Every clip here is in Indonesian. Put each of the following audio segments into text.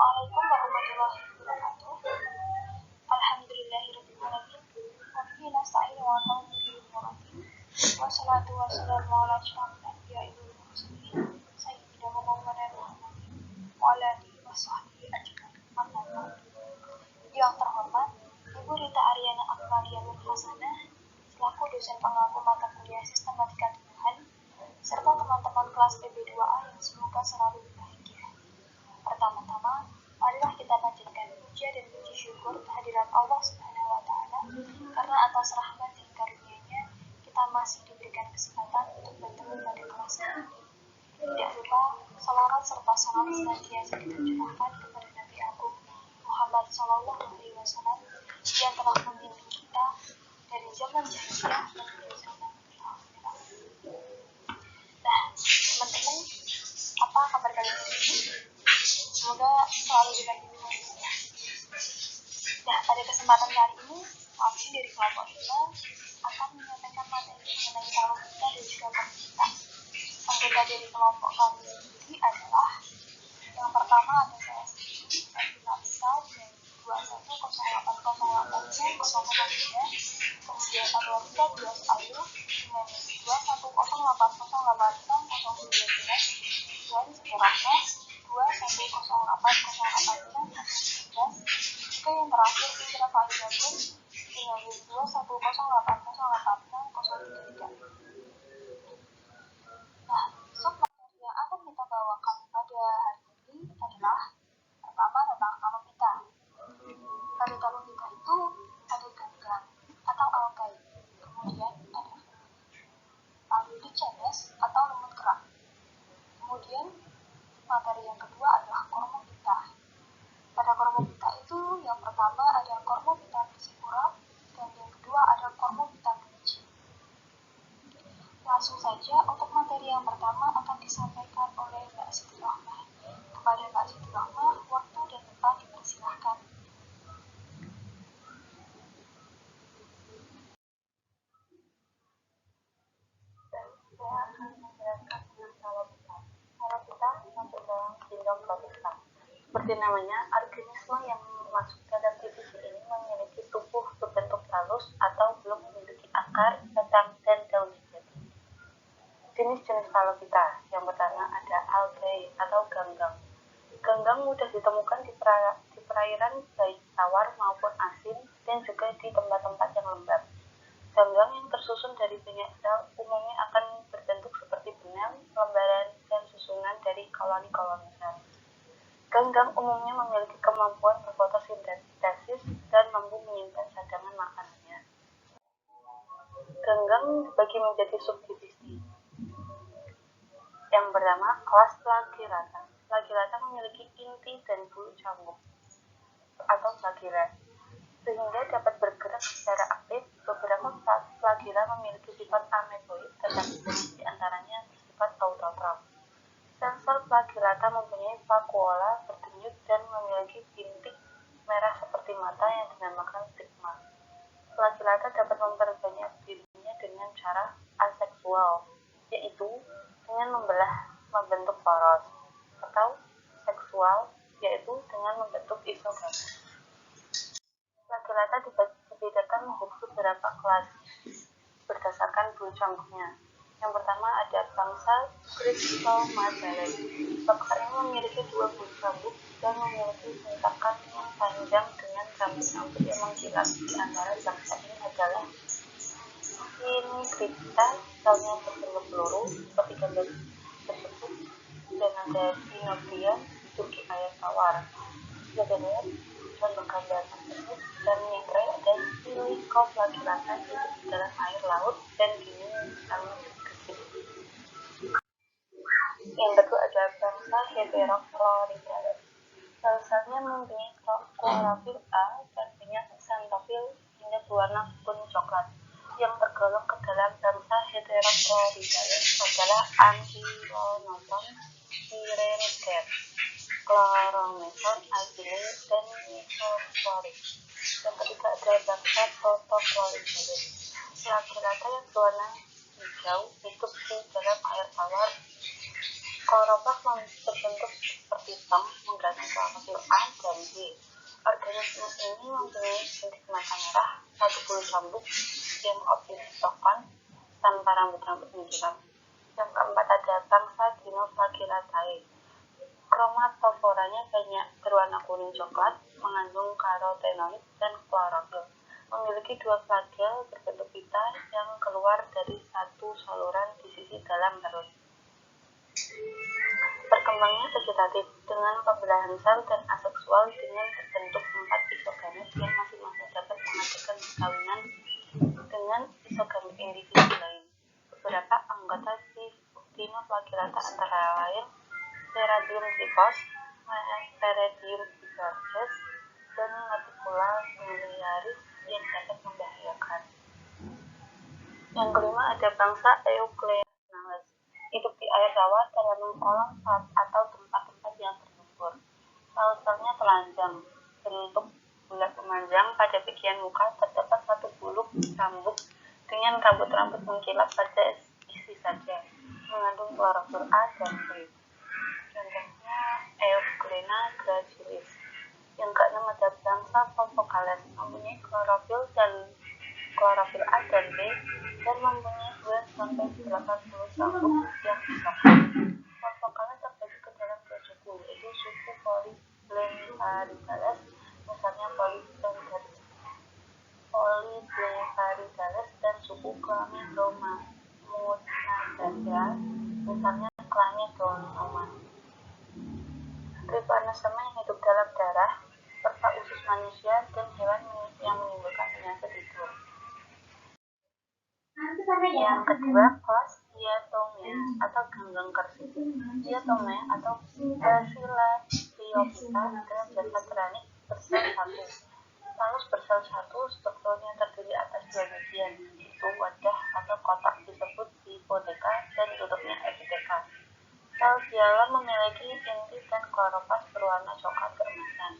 Assalamualaikum warahmatullahi wabarakatuh. Alhamdulillahirrahmanirrahim. Wabihi nasta'inu wa nasta'inu. Wassalatu wassalamu ala asyrafil anbiya'i wal mursalin sayyidina Muhammadin wa ala alihi washabbihi ajmain. Amma ba'du. Yang terhormat Ibu Rita Aryana Akmalia Nur Hasanah selaku dosen pengaku mata kuliah Sistematika Tumbuhan serta teman-teman kelas PB2A yang semoga selalu berbahagia. Pertama-tama, marilah kita panjatkan puja dan puji syukur kehadirat Allah Subhanahu wa Ta'ala karena atas rahmat dan karunia-Nya kita masih diberikan kesempatan untuk bertemu pada kelas ini. Tidak lupa salawat serta salam senantiasa kita curahkan kepada Nabi Agung Muhammad SAW yang telah membimbing kita dari zaman jahiliyah menuju zaman akhir. Nah, teman-teman, apa kabar kalian ini? Semoga selalu dibahagiakan ya. Nah, pada kesempatan kali ini, kami dari kelompok 5 akan menyampaikan materi mengenai calon kita dan juga pemerintah. Anggota dari kelompok kami sendiri adalah yang pertama ada saya sendiri, Sabina Lisa dari 21080803, kemudian ada Rita Dias Ayu dengan 21080809, dan sejarahnya 21080811, juga yang terakhir Indra Fahidatun dengan 2108086033. Nah, submateri yang akan kita bawakan pada hari ini adalah pertama tentang talopita. Pada talopita itu ada ganggang atau algae, kemudian ada aldehyde chains atau lumut kerak. Kemudian materi yang kedua adalah kormopita. Pada kormopita itu yang pertama ada kormopita versipura dan yang kedua ada kormopita bridge. Langsung saja untuk materi yang pertama akan disampaikan oleh Mbak Siti Rohmah. Kepada Mbak Siti Rohmah, waktu dan tempat dipersilahkan. Saya akan menjelaskan tentang talopita. Talopita masuk dalam sindrom talopita. Seperti namanya, organisme yang masuk dalam divisi ini memiliki tubuh berbentuk talus atau belum memiliki akar, batang, dan daun sejati. Jenis-jenis talopita. Yang pertama ada algae atau ganggang. Ganggang mudah ditemukan di perairan baik tawar maupun asin dan juga di tempat-tempat yang lembab. Ganggang yang tersusun dari banyak sel umumnya akan berbentuk seperti benang, lembaran, dan susunan dari koloni-koloni sel. Ganggang umumnya memiliki kemampuan berfotosintesis dan mampu menyimpan cadangan makanannya. Ganggang dibagi menjadi subdivisi. Yang pertama, kelas Flagellata. Flagellata memiliki inti dan bulu cambuk atau flagella, sehingga dapat bergerak secara aktif. Beberapa flagella memiliki sifat ameboid, tetapi di antaranya bersifat autotrop. Sel-sel flagellata mempunyai vakuola berdenyut dan memiliki bintik merah seperti mata yang dinamakan stigma. Flagellata dapat memperbanyak dirinya dengan cara aseksual, yaitu dengan membentuk poros, atau seksual, yaitu dengan membentuk isogamet. Flagellata dibedakan menjadi beberapa kelas berdasarkan bulu cambuknya. Yang pertama ada bangsa Cryptomadzale. Bangsa ini memiliki 2 bulu cambuk dan memiliki sentakan yang panjang dengan rambut yang mengkilat. Di antara bangsa ini adalah Phoenicrypta, selnya berbentuk peluru seperti gambar tersebut, dan ada Cynopia, turki air tawar. Kita lihat contoh gambar tersebut, dan yang terakhir ada Helicoflagellata, hidup di dalam air laut dan dingin sangat gesit. Yang kedua ada bangsa Heterochlorhydride. Sel-selnya mempunyai klorofil A dan banyak xanthofil hingga berwarna kuning coklat. Yang tergolong ke dalam bangsa Heterochlorhydride adalah Ankylonodon, Pyrenidae, Chloromethon, Algile, dan Nitrosporix. Yang ketiga ada bangsa Protochlorhydride. Flagellata yang berwarna hijau hidup di dalam air tawar. Koropak berbentuk seperti tong, berada klorofil A dan B. Organisme ini mempunyai bintik mata merah, satu bulu cambuk yang opistokon tanpa rambut-rambut mengkilap. Yang keempat ada bangsa Dinoflagellatae. Kromatoforanya banyak, berwarna kuning coklat, mengandung karotenoid dan klorofil. Memiliki dua flagel berbentuk pita yang keluar dari satu saluran di sisi dalam perut. Perkembangannya vegetatif dengan pembelahan sel dan aseksual dengan berbentuk 4 isogamet yang masing-masing dapat mengadakan perkawinan dengan isogamet individu lain. Beberapa anggota Dinoflagellata antara lain Seradium typhus, Peridium bigarges, dan Laticula miliaris yang dapat membahayakan. Yang kelima ada bangsa Euglena, hidup di air rawa dalam kolam atau tempat-tempat yang berlumpur. Sel-selnya telanjang, bentuk bulat memanjang, pada bagian muka terdapat satu bulu cambuk dengan rambut-rambut mengkilap pada isi saja, mengandung klorofil A dan B. Contohnya Euglena gracilis. Yang keenam ada bangsa Photocales, mempunyai klorofil A dan B dan mempunyai 2-80 cambuk yang isokan. Photocales terbagi ke dalam dua suku, yaitu suku Polyblepharidales, misalnya Polyblepharidales, dan suku Chlamydomonaceae, misalnya Chlamydomonas. Trypanosoma yang hidup dalam darah, serta usus manusia dan hewan yang menimbulkan penyakit tidur. Yang kedua, kelas Diatomea atau ganggang kersik. Diatomea atau Basilaryophyta dengan jasad teranik bersel satu. Talus bersel satu, strukturnya terdiri atas dua bagian, yaitu wadah atau kotak disebut hipoteka dan tutupnya epiteka. Sel di dalam memiliki inti dan kloroplast berwarna coklat keemasan.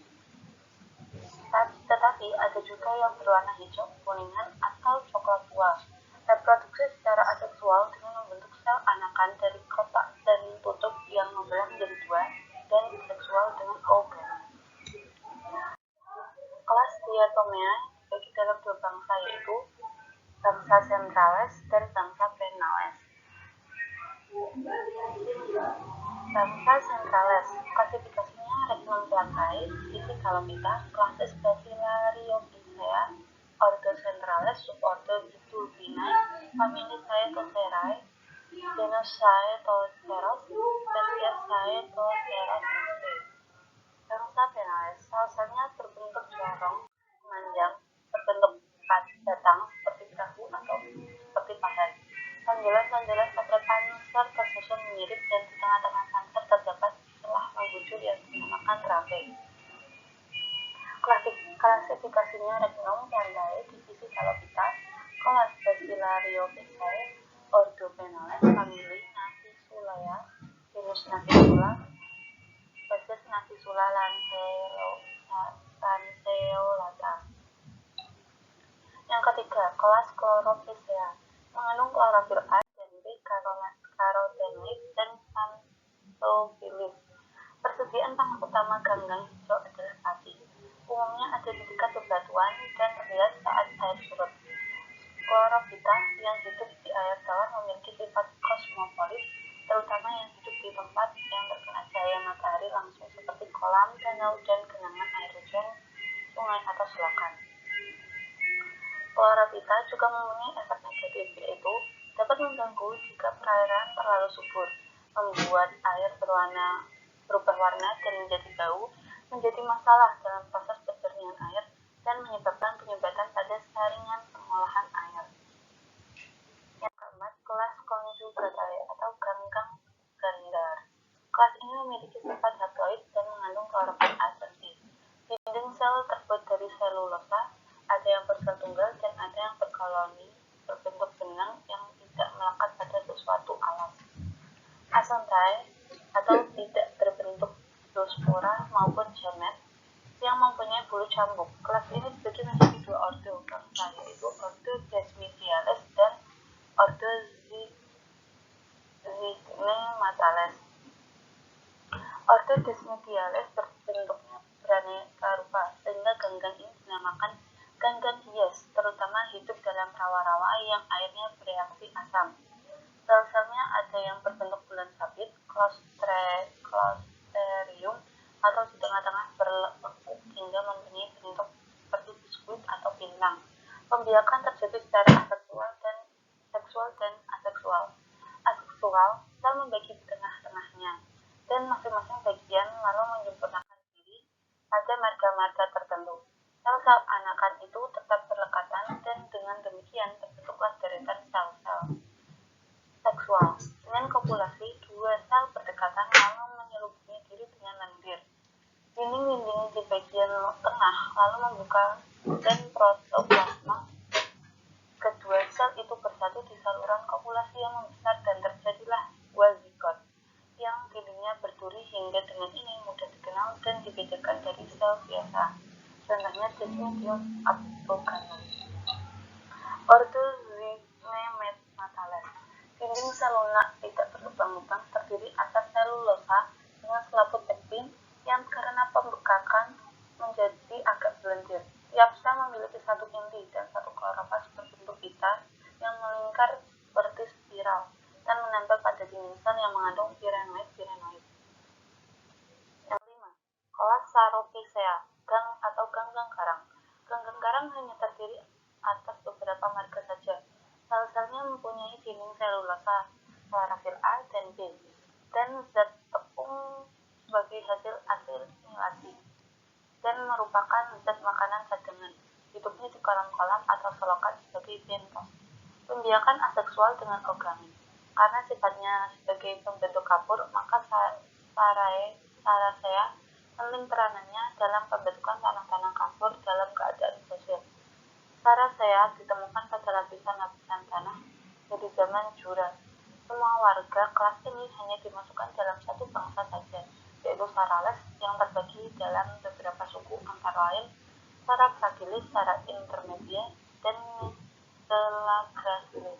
Tetapi ada juga yang berwarna hijau, kuningan, atau coklat tua. Reproduksi secara aseksual dengan membentuk sel anakan dari kotak dan tutup yang membelah menjadi dua, dan seksual dengan oogamete. Kelas Diatomea dibagi dalam dua bangsa, yaitu bangsa Centrales dan bangsa Penales. Bangsa Centrales, klasifikasinya Regnum Plantae, isi Calopita, klasis Basilaryophyta, ordo Centrales, subordo Bitulbinae, famili Saetocerae, genus Saetoceros, spesies Saetoceros sp. Bangsa Penales, sel-selnya berbentuk jorong, memanjang, berbentuk batang seperti perahu atau seperti pahat. Sandalan-sandalan pada panser tersusun mirip dan di tengah-tengah panser terdapat celah membujur yang dinamakan trafik. Klasifikasinya Regnum Plantae, divisi Calopita, kelas Basilaryophytae, ordo Penales, famili Navisulae, genus Navisula, spesies Navisula lanceolata. Yang ketiga, kelas Chlorophyceae, mengandung klorofil A dan B, karotenoid, dan xanthophyllis. Persediaan pangan utama ganggang hijau adalah padi. Umumnya ada di dekat bebatuan dan terlihat saat air surut. Chlorophyta yang hidup di air tawar memiliki sifat kosmopolit, terutama yang hidup di tempat yang terkena cahaya matahari langsung seperti kolam, danau, dan genangan air hujan, sungai atau selokan. Chlorophyta juga mempunyai efek negatif, yaitu dapat mengganggu jika perairan terlalu subur, membuat air berubah warna dan menjadi bau, menjadi masalah dalam proses penjernihan air, dan menyebabkan penyumbatan pada saringan pengolahan air. Yang keempat, kelas Conjugatae atau ganggang gandar. Kelas ini memiliki sifat haploid dan mengandung klorofil A dan B. Dinding sel terbuat dari selulosa, ada yang bersel tunggal dan ada yang berkoloni berbentuk benang yang tidak melekat pada sesuatu alas. Asontae atau tidak berbentuk zoospora maupun gamet yang mempunyai bulu cambuk. Kelas ini dibagi menjadi dua ordo bangsa, yaitu ordo Desmitiales dan ordo Zygonematales. Ordo Desmitiales bentuknya beraneka rupa, sehingga ganggang ini dinamakan ganggang hias, terutama hidup dalam rawa-rawa yang airnya bereaksi asam. Sel-selnya ada yang berbentuk bulan sabit, clostridium, atau di tengah-tengah berlekuk hingga mempunyai bentuk seperti biskuit atau pindang. Pembiakan terjadi secara seksual dan aseksual. Aseksual, sel membagi di tengah-tengahnya, dan masing-masing bagian lalu menyempurnakan diri pada marga-marga tertentu. Sel-sel anakan itu tetap berlekatan, dan dengan demikian terbentuklah deretan sel-sel seksual. Dengan kopulasi, dua sel berdekatan lalu menyelubungi diri dengan lendir. Dinding-dinding di bagian tengah lalu membuka dan protoplasma kedua sel itu bersatu di saluran kopulasi yang membesar dan terjadilah buah zigot yang dindingnya berduri hingga dengan ini mudah dikenal dan dibedakan dari sel biasa. Contohnya Pseudomonas aboganum. Ordo Zygnematales. Dinding sel lunak tidak berlubang-lubang terdiri atas selulosa dengan selaput ektin yang karena pembekakan menjadi agak berlendir. Tiap sel memiliki satu inti dan satu kloroplas berbentuk gitar yang melingkar seperti spiral dan menempel pada dinding sel yang mengandung pirenoid. Yang 5. Kelas Sauropsea, gang atau ganggang karang. Ganggang karang hanya terdiri atas beberapa marga saja. Sel-selnya mempunyai dinding selulosa, klorofil A dan B, dan zat tepung sebagai hasil asimilasi, dan merupakan zat makanan cadangan. Hidupnya di kolam-kolam atau selokan sebagai bentos. Pembiakan aseksual dengan ogami. Karena sifatnya sebagai pembentuk kapur, maka Saracea penting peranannya dalam pembentukan tanah-tanah kapur dalam keadaan fosil. Saracea ditemukan pada lapisan-lapisan tanah dari zaman Jura. Semua warga kelas ini hanya dimasukkan dalam satu bangsa saja, yaitu Sarales, yang terbagi dalam beberapa suku antara lain Sara fragilis, Sara intermedia, dan Mistela gracilis.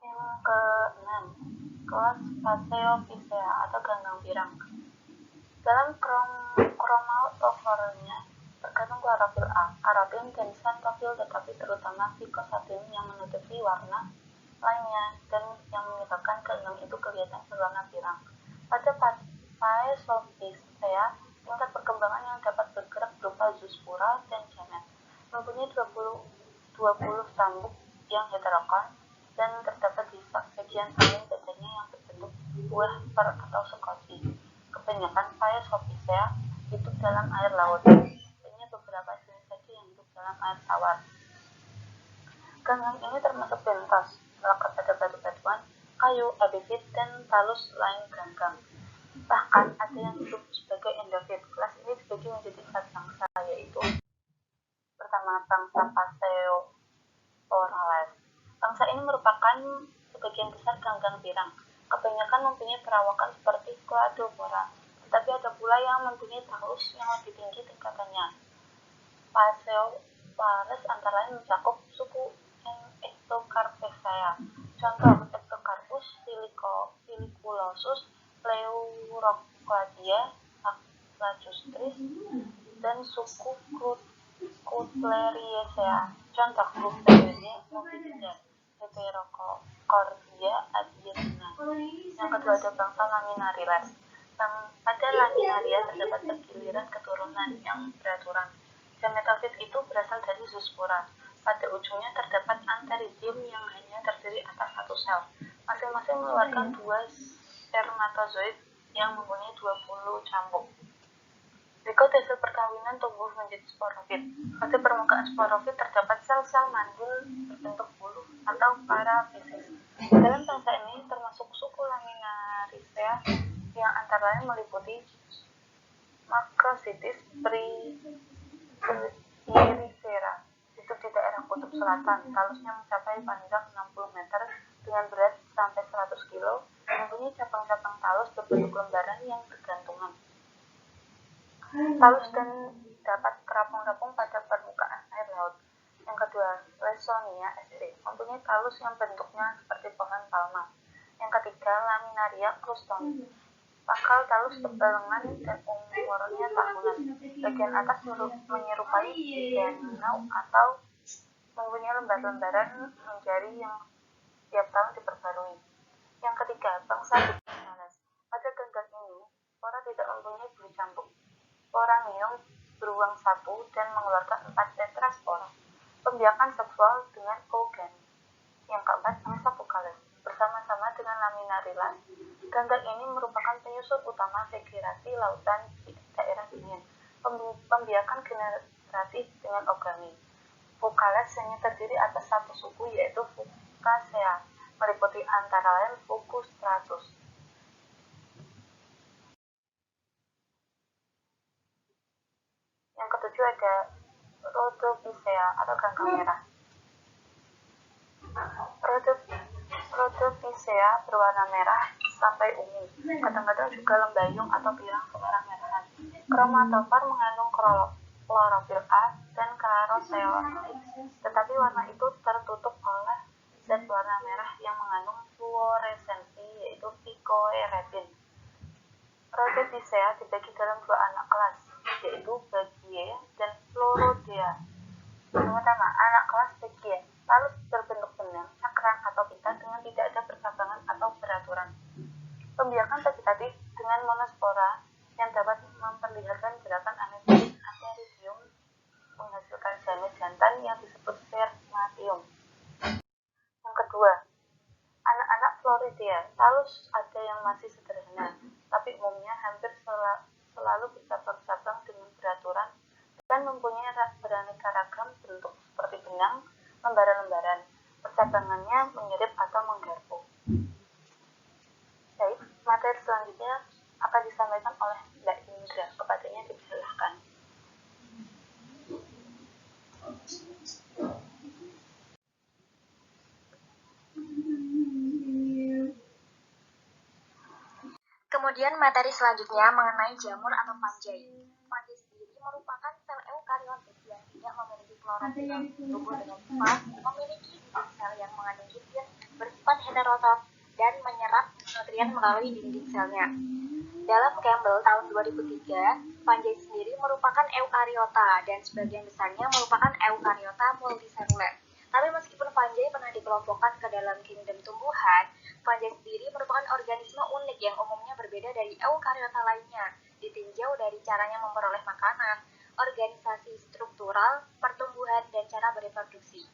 Yang ke-6, kelas Phaseophycea atau ganggang pirang. Dalam kromatofornya terkandung klorofil A, karotid, dan xanthofil, tetapi terutama phycosatin yang menutupi warna lainnya dan yang menyebabkan ganggang itu kelihatan berwarna pirang. Pada Phaseophycea, tingkat perkembangan yang dapat bergerak berupa zoospora dan gamet, mempunyai 20 cambuk yang heterokon, dan terdapat di bagian samping badannya yang berbentuk buah per atau sekoci. Kebanyakan Phaseophycea hidup dalam air laut. Hanya beberapa jenis saja yang hidup dalam air tawar. Ganggang ini termasuk bentos, melekat pada batu-batuan, kayu, epifit, dan talus lain ganggang. Bahkan ada yang hidup sebagai endofit. Kelas ini dibagi menjadi 4 bangsa, yaitu pertama bangsa Phaseophorales. Bangsa ini merupakan sebagian besar ganggang pirang. Kebanyakan mempunyai perawakan seperti Cladophora, tetapi ada pula yang mempunyai talus yang lebih tinggi tingkatannya. Phaseophorales antara lain mencakup suku Ectocarpacea. Contoh Ectocarpus, Siliculosus, Pleurocladia, Lacustris, dan suku Cutleriacea. Contoh Cutleriacea multipida, Heterocordia adiacina. Yang kedua ada bangsa Laminariales. Pada Laminaria terdapat bergiliran keturunan yang beraturan. Gametofit itu berasal dari zoospora. Pada ujungnya terdapat antheridium yang hanya terdiri atas satu sel. Masing-masing mengeluarkan 2 spermatozoid yang mempunyai 20 cambuk. Berikut hasil perkawinan tumbuh menjadi sporofit. Pada permukaan sporofit terdapat sel-sel mandul berbentuk bulu atau parafesis. Dalam bangsa ini termasuk suku Laminaricea yang antara lain meliputi Macrocystis Irifera. Hidup di daerah kutub selatan, talusnya mencapai panjang 60 meter dengan berat sampai 100 kg, mempunyai cabang-cabang talus berbentuk lembaran yang bergantungan. Talus dan dapat terapung-rapung pada permukaan air laut. Yang kedua, Lesonia sp. mempunyai talus yang bentuknya seperti pohon palma. Yang ketiga, ketiga, Laminaria crustoni. Pangkal talus tebal lengan dan umurnya tahunan. Bagian atas menyerupai denau atau mempunyai lembar-lembaran jari yang tiap tahun diperbarui. Yang ketiga, bangsa Dipsalis. Pada ganggang ini, spora tidak mempunyai bulu cambuk. Sporanium beruang satu dan mengeluarkan 4 tetraspora. Pembiakan seksual dengan oogamy. Yang keempat, Angsa Bucales. Bersama-sama dengan Laminarilla, ganggang ini merupakan penyusun utama vegetasi lautan di daerah dingin. Pembiakan generatif dengan oogamy. Bucales hanya terdiri atas satu suku, yaitu Fucacea, meliputi antara lain Fucustratus. Yang ketujuh ada Rhodophyceae atau ganggang merah. Rhodophyceae berwarna merah sampai ungu, kadang-kadang juga lembayung atau pirang kemerah-merahan. Kromatofor mengandung klorofil A dan carotenoid, tetapi warna itu tertutup oleh zat warna merah yang mengandung fluoresensi, yaitu picoeretin. Rhodophyceae dibagi dalam 2 anak kelas, yaitu Bagiae dan Florodea. Pertama, anak kelas Bagiae talus berbentuk benang, cakram atau pita dengan tidak ada percabangan atau beraturan. Pembiakan vegetatif dengan monospora yang dapat memperlihatkan gerakan antheridium menghasilkan janin jantan yang disebut spermatium. Yang kedua, anak-anak Floridea talus ada yang masih sederhana, tapi umumnya hampir selalu bercabang-cabang dengan beraturan dan mempunyai beraneka ragam bentuk seperti benang, lembaran-lembaran. Percabangannya menyerip atau menggarpu. Baik, materi selanjutnya akan disampaikan oleh Mbak Indra. Kepadanya dipersilahkan. Kemudian materi selanjutnya mengenai jamur atau fungi. Fungi sendiri merupakan sel eukariotik yang tidak memiliki klorofil, tumbuh dengan cepat, memiliki dinding sel yang mengandung nukleus bersifat heterotrof dan menyerap nutrien melalui dinding selnya. Dalam Campbell tahun 2003, fungi sendiri merupakan eukariota dan sebagian besarnya merupakan eukariota multiseluler. Tapi meskipun fungi pernah dikelompokkan ke dalam kingdom tumbuhan, fungi sendiri merupakan organisme unik yang umumnya berbeda dari eukariota lainnya, ditinjau dari caranya memperoleh makanan, organisasi struktural, pertumbuhan, dan cara bereproduksi.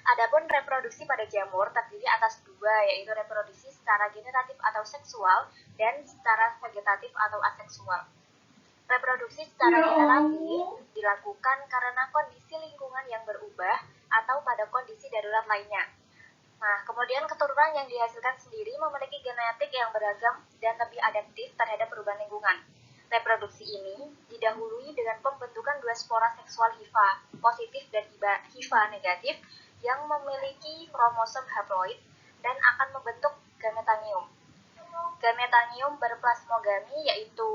Adapun reproduksi pada jamur terdiri atas 2, yaitu reproduksi secara generatif atau seksual dan secara vegetatif atau aseksual. Reproduksi secara generatif dilakukan karena kondisi lingkungan yang berubah atau pada kondisi darurat lainnya. Nah, kemudian keturunan yang dihasilkan sendiri memiliki genetik yang beragam dan lebih adaptif terhadap perubahan lingkungan. Reproduksi ini didahului dengan pembentukan 2 spora seksual hifa positif dan hifa negatif yang memiliki kromosom haploid dan akan membentuk gametanium. Gametanium berplasmogami, yaitu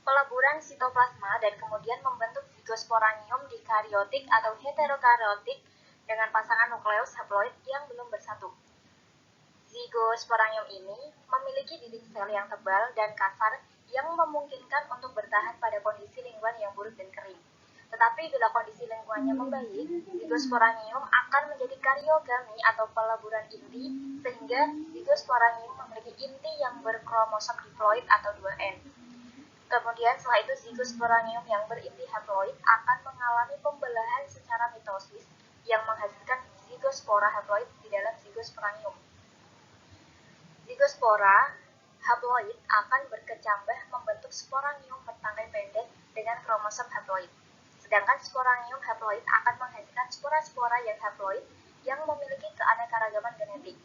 peleburan sitoplasma, dan kemudian membentuk zigosporanium dikaryotik atau heterokaryotik dengan pasangan nukleus haploid yang belum bersatu. Zigosporanium ini memiliki dinding sel yang tebal dan kasar yang memungkinkan untuk bertahan pada kondisi lingkungan yang buruk dan kering. Tetapi bila kondisi lingkungannya membaik, zigosporanium akan menjadi karyogami atau peleburan inti, sehingga zigosporanium memiliki inti yang berkromosom diploid atau 2N. Kemudian setelah itu zigosporanium yang berinti haploid akan mengalami pembelahan secara mitosis yang menghasilkan zigospora haploid di dalam zigosporanium. Zigospora haploid akan berkecambah membentuk sporanium bertangkai pendek dengan kromosom haploid. Sedangkan sporanium haploid akan menghasilkan spora-spora yang haploid yang memiliki keanekaragaman genetik.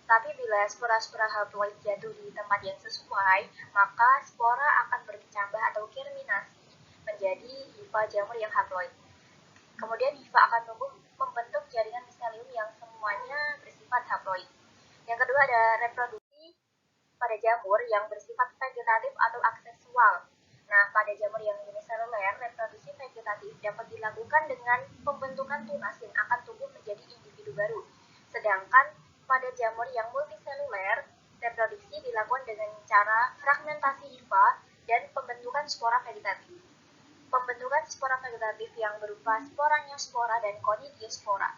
Tapi bila spora-spora haploid jatuh di tempat yang sesuai, maka spora akan berkecambah atau germinasi menjadi hifa jamur yang haploid. Kemudian hifa akan tumbuh membentuk jaringan miselium yang semuanya bersifat haploid. Yang kedua ada reproduksi pada jamur yang bersifat vegetatif atau aksesual. Nah, pada jamur yang uniseluler, reproduksi vegetatif dapat dilakukan dengan pembentukan tunas yang akan tumbuh menjadi individu baru. Sedangkan pada jamur yang multiseluler, dilakukan dengan cara fragmentasi hifa dan pembentukan spora vegetatif. Pembentukan spora vegetatif yang berupa sporaniospora dan conidiospora.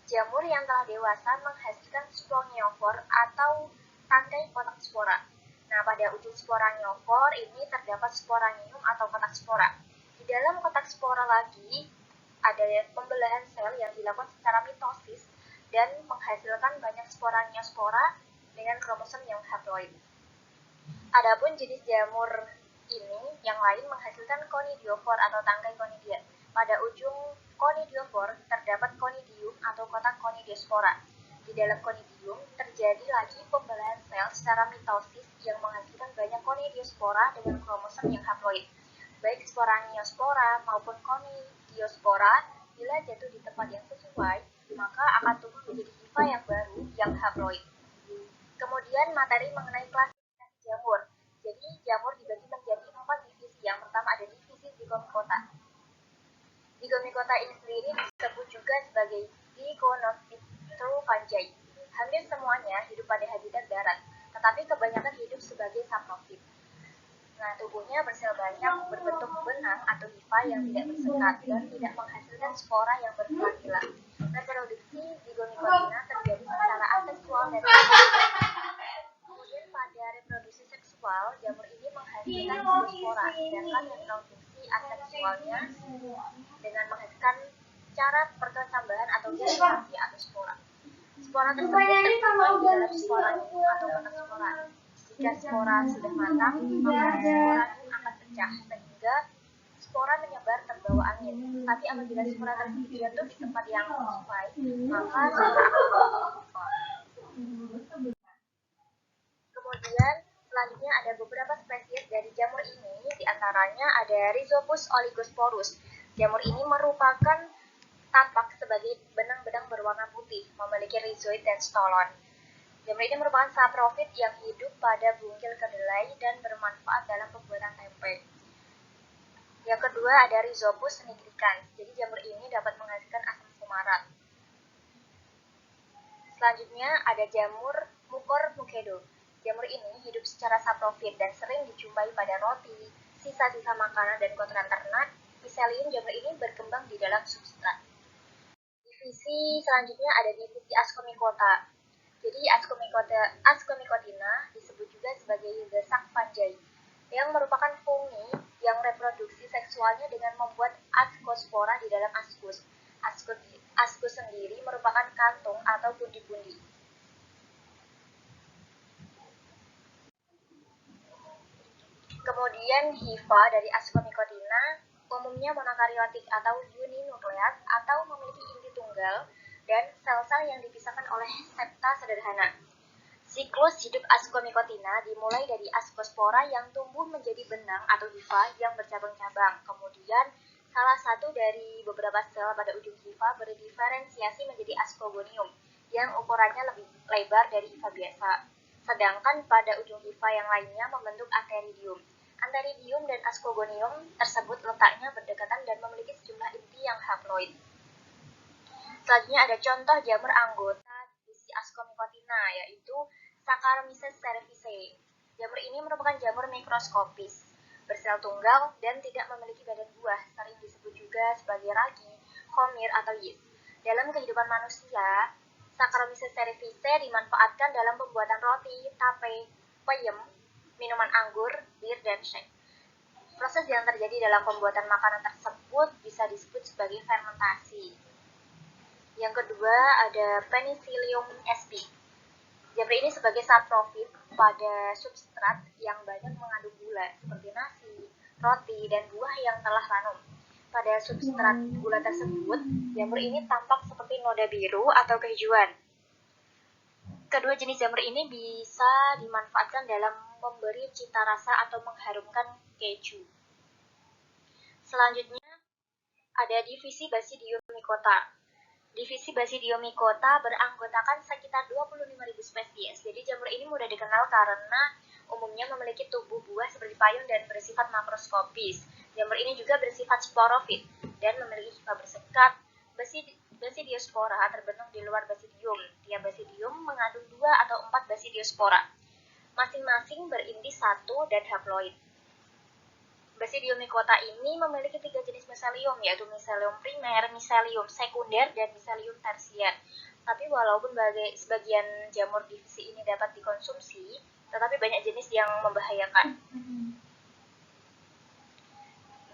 Jamur yang telah dewasa menghasilkan spongiovor atau tangkai kotak spora. Nah, pada ujung sporaniofor ini terdapat sporanium atau kotak spora. Di dalam kotak spora lagi ada pembelahan sel yang dilakukan secara mitosis dan menghasilkan banyak sporaniospora dengan kromosom yang haploid. Adapun jenis jamur ini yang lain menghasilkan conidiofor atau tangkai conidia. Pada ujung conidiofor terdapat conidium atau kotak conidiospora. Di dalam conidium terjadi lagi pembelahan sel secara mitosis yang menghasilkan banyak conidiospora dengan kromosom yang haploid. Baik sporaniospora maupun conidiospora bila jatuh di tempat yang sesuai, maka akan tumbuh menjadi hifa yang baru yang haploid. Kemudian materi mengenai klasifikasi jamur. Jadi jamur dibagi menjadi 4 divisi. Yang pertama ada divisi Zygomicota. Zygomicota ini sendiri disebut juga sebagai Digonophytophagai. Hampir semuanya hidup pada habitat darat, tetapi kebanyakan hidup sebagai saprofit. Nah, tubuhnya bersel banyak berbentuk benang atau hifa yang tidak bersekat dan tidak menghasilkan spora yang berkelanjutan. Reproduksi Zygomicotina terjadi secara aseksual dan kemudian pada reproduksi seksual, jamur ini menghasilkan zoospora, sedangkan reproduksi aseksualnya dengan menghasilkan cara perkecambahan atau germinasi atau spora. Spora tersebut tersimpan di dalam sporanium atau kotak spora. Jika spora sudah matang, maka sporanium akan pecah sehingga spora menyebar terbawa angin. Tapi apabila spora tersebut jatuh di tempat yang sesuai, maka spora akan Kemudian selanjutnya ada beberapa spesies dari jamur ini, diantaranya ada Rhizopus oligosporus. Jamur ini merupakan tampak sebagai benang-benang berwarna putih, memiliki rhizoid dan stolon. Jamur ini merupakan saprofit yang hidup pada bungkil kedelai dan bermanfaat dalam pembuatan tempe. Yang kedua ada Rhizopus nigricans. Jadi jamur ini dapat menghasilkan asam fumarat. Selanjutnya ada jamur Mucor mucedo. Jamur ini hidup secara saprofit dan sering dijumpai pada roti, sisa-sisa makanan dan kotoran ternak. Miselium jamur ini berkembang di dalam substrat. Divisi selanjutnya ada divisi Ascomycota. Jadi Ascomycotina disebut juga sebagai gesak fungi, yang merupakan fungi yang reproduksi seksualnya dengan membuat ascospora di dalam ascus. Ascus sendiri merupakan kantung atau pundi-pundi. Kemudian hifa dari Ascomycotina umumnya monokaryotik atau uninukleat atau memiliki inti tunggal dan sel-sel yang dipisahkan oleh septa sederhana. Siklus hidup Ascomycotina dimulai dari ascospora yang tumbuh menjadi benang atau hifa yang bercabang-cabang. Kemudian salah satu dari beberapa sel pada ujung hifa berdiferensiasi menjadi ascogonium yang ukurannya lebih lebar dari hifa biasa. Sedangkan pada ujung hifa yang lainnya membentuk antheridium. Antheridium dan ascogonium tersebut letaknya berdekatan dan memiliki sejumlah inti yang haploid. Selanjutnya ada contoh jamur anggota divisi Ascomycotina, yaitu Saccharomyces cerevisiae. Jamur ini merupakan jamur mikroskopis, bersel tunggal dan tidak memiliki badan buah, sering disebut juga sebagai ragi, khomir atau yeast. Dalam kehidupan manusia, Saccharomyces cerevisiae dimanfaatkan dalam pembuatan roti, tape, peyem, minuman anggur, bir, dan shake. Proses yang terjadi dalam pembuatan makanan tersebut bisa disebut sebagai fermentasi. Yang kedua ada Penicillium sp. Jamur ini sebagai saprofit pada substrat yang banyak mengandung gula seperti nasi, roti, dan buah yang telah ranum. Pada substrat gula tersebut, jamur ini tampak seperti noda biru atau kehijuan. Kedua jenis jamur ini bisa dimanfaatkan dalam memberi cita rasa atau mengharumkan keju. Selanjutnya ada divisi Basidiomycota. Divisi Basidiomycota beranggotakan sekitar 25.000 spesies. Jadi jamur ini mudah dikenal karena umumnya memiliki tubuh buah seperti payung dan bersifat makroskopis. Jamur ini juga bersifat sporofit dan memiliki hifa bersekat. Basidiospora terbentuk di luar basidium. Tiap basidium mengandung 2 atau 4 basidiospora. masing-masing berinti 1 dan haploid. Basidiomycota ini memiliki 3 jenis miselium, yaitu miselium primer, miselium sekunder, dan miselium tersier. Tapi walaupun sebagian jamur divisi ini dapat dikonsumsi, tetapi banyak jenis yang membahayakan.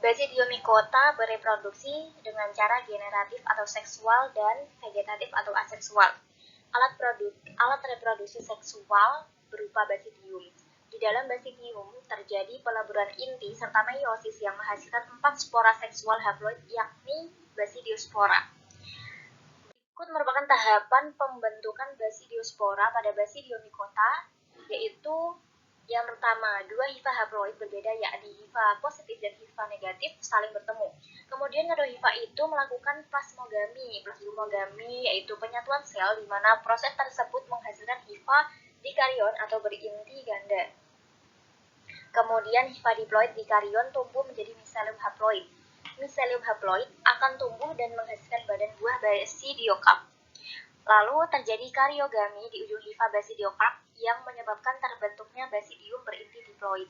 Basidiomycota bereproduksi dengan cara generatif atau seksual dan vegetatif atau aseksual. Alat reproduksi seksual berupa basidium. Di dalam basidium terjadi peleburan inti serta meiosis yang menghasilkan 4 spora seksual haploid, yakni basidiospora. Berikut merupakan tahapan pembentukan basidiospora pada Basidiomycota, yaitu yang pertama, 2 hifa haploid berbeda, yakni hifa positif dan hifa negatif saling bertemu. Kemudian kedua hifa itu melakukan plasmogami. Plasmogami yaitu penyatuan sel di mana proses tersebut menghasilkan hifa dikarion atau berinti ganda. Kemudian hifa diploid dikarion tumbuh menjadi miselium haploid. Miselium haploid akan tumbuh dan menghasilkan badan buah basidiokarp. Lalu terjadi kariogami di ujung hifa basidiokarp yang menyebabkan terbentuknya basidium berinti diploid.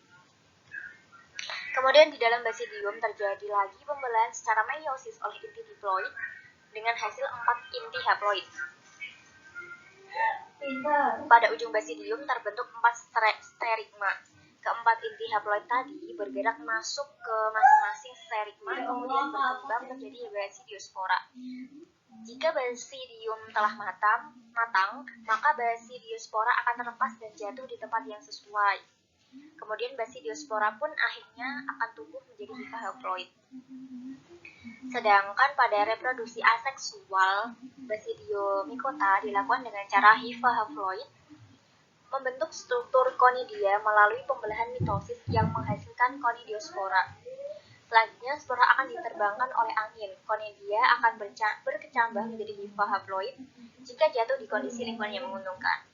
Kemudian di dalam basidium terjadi lagi pembelahan secara meiosis oleh inti diploid dengan hasil 4 inti haploid. Pada ujung basidium terbentuk 4 sterigma. Keempat inti haploid tadi bergerak masuk ke masing-masing sterigma, kemudian berkembang menjadi basidiospora. Jika basidium telah matang, maka basidiospora akan terlepas dan jatuh di tempat yang sesuai. Kemudian basidiospora pun akhirnya akan tumbuh menjadi hifa haploid. Sedangkan pada reproduksi aseksual, Basidiomycota dilakukan dengan cara hifa haploid membentuk struktur konidia melalui pembelahan mitosis yang menghasilkan konidiospora. Selanjutnya, spora akan diterbangkan oleh angin. Konidia akan berkecambah menjadi hifa haploid jika jatuh di kondisi lingkungan yang menguntungkan.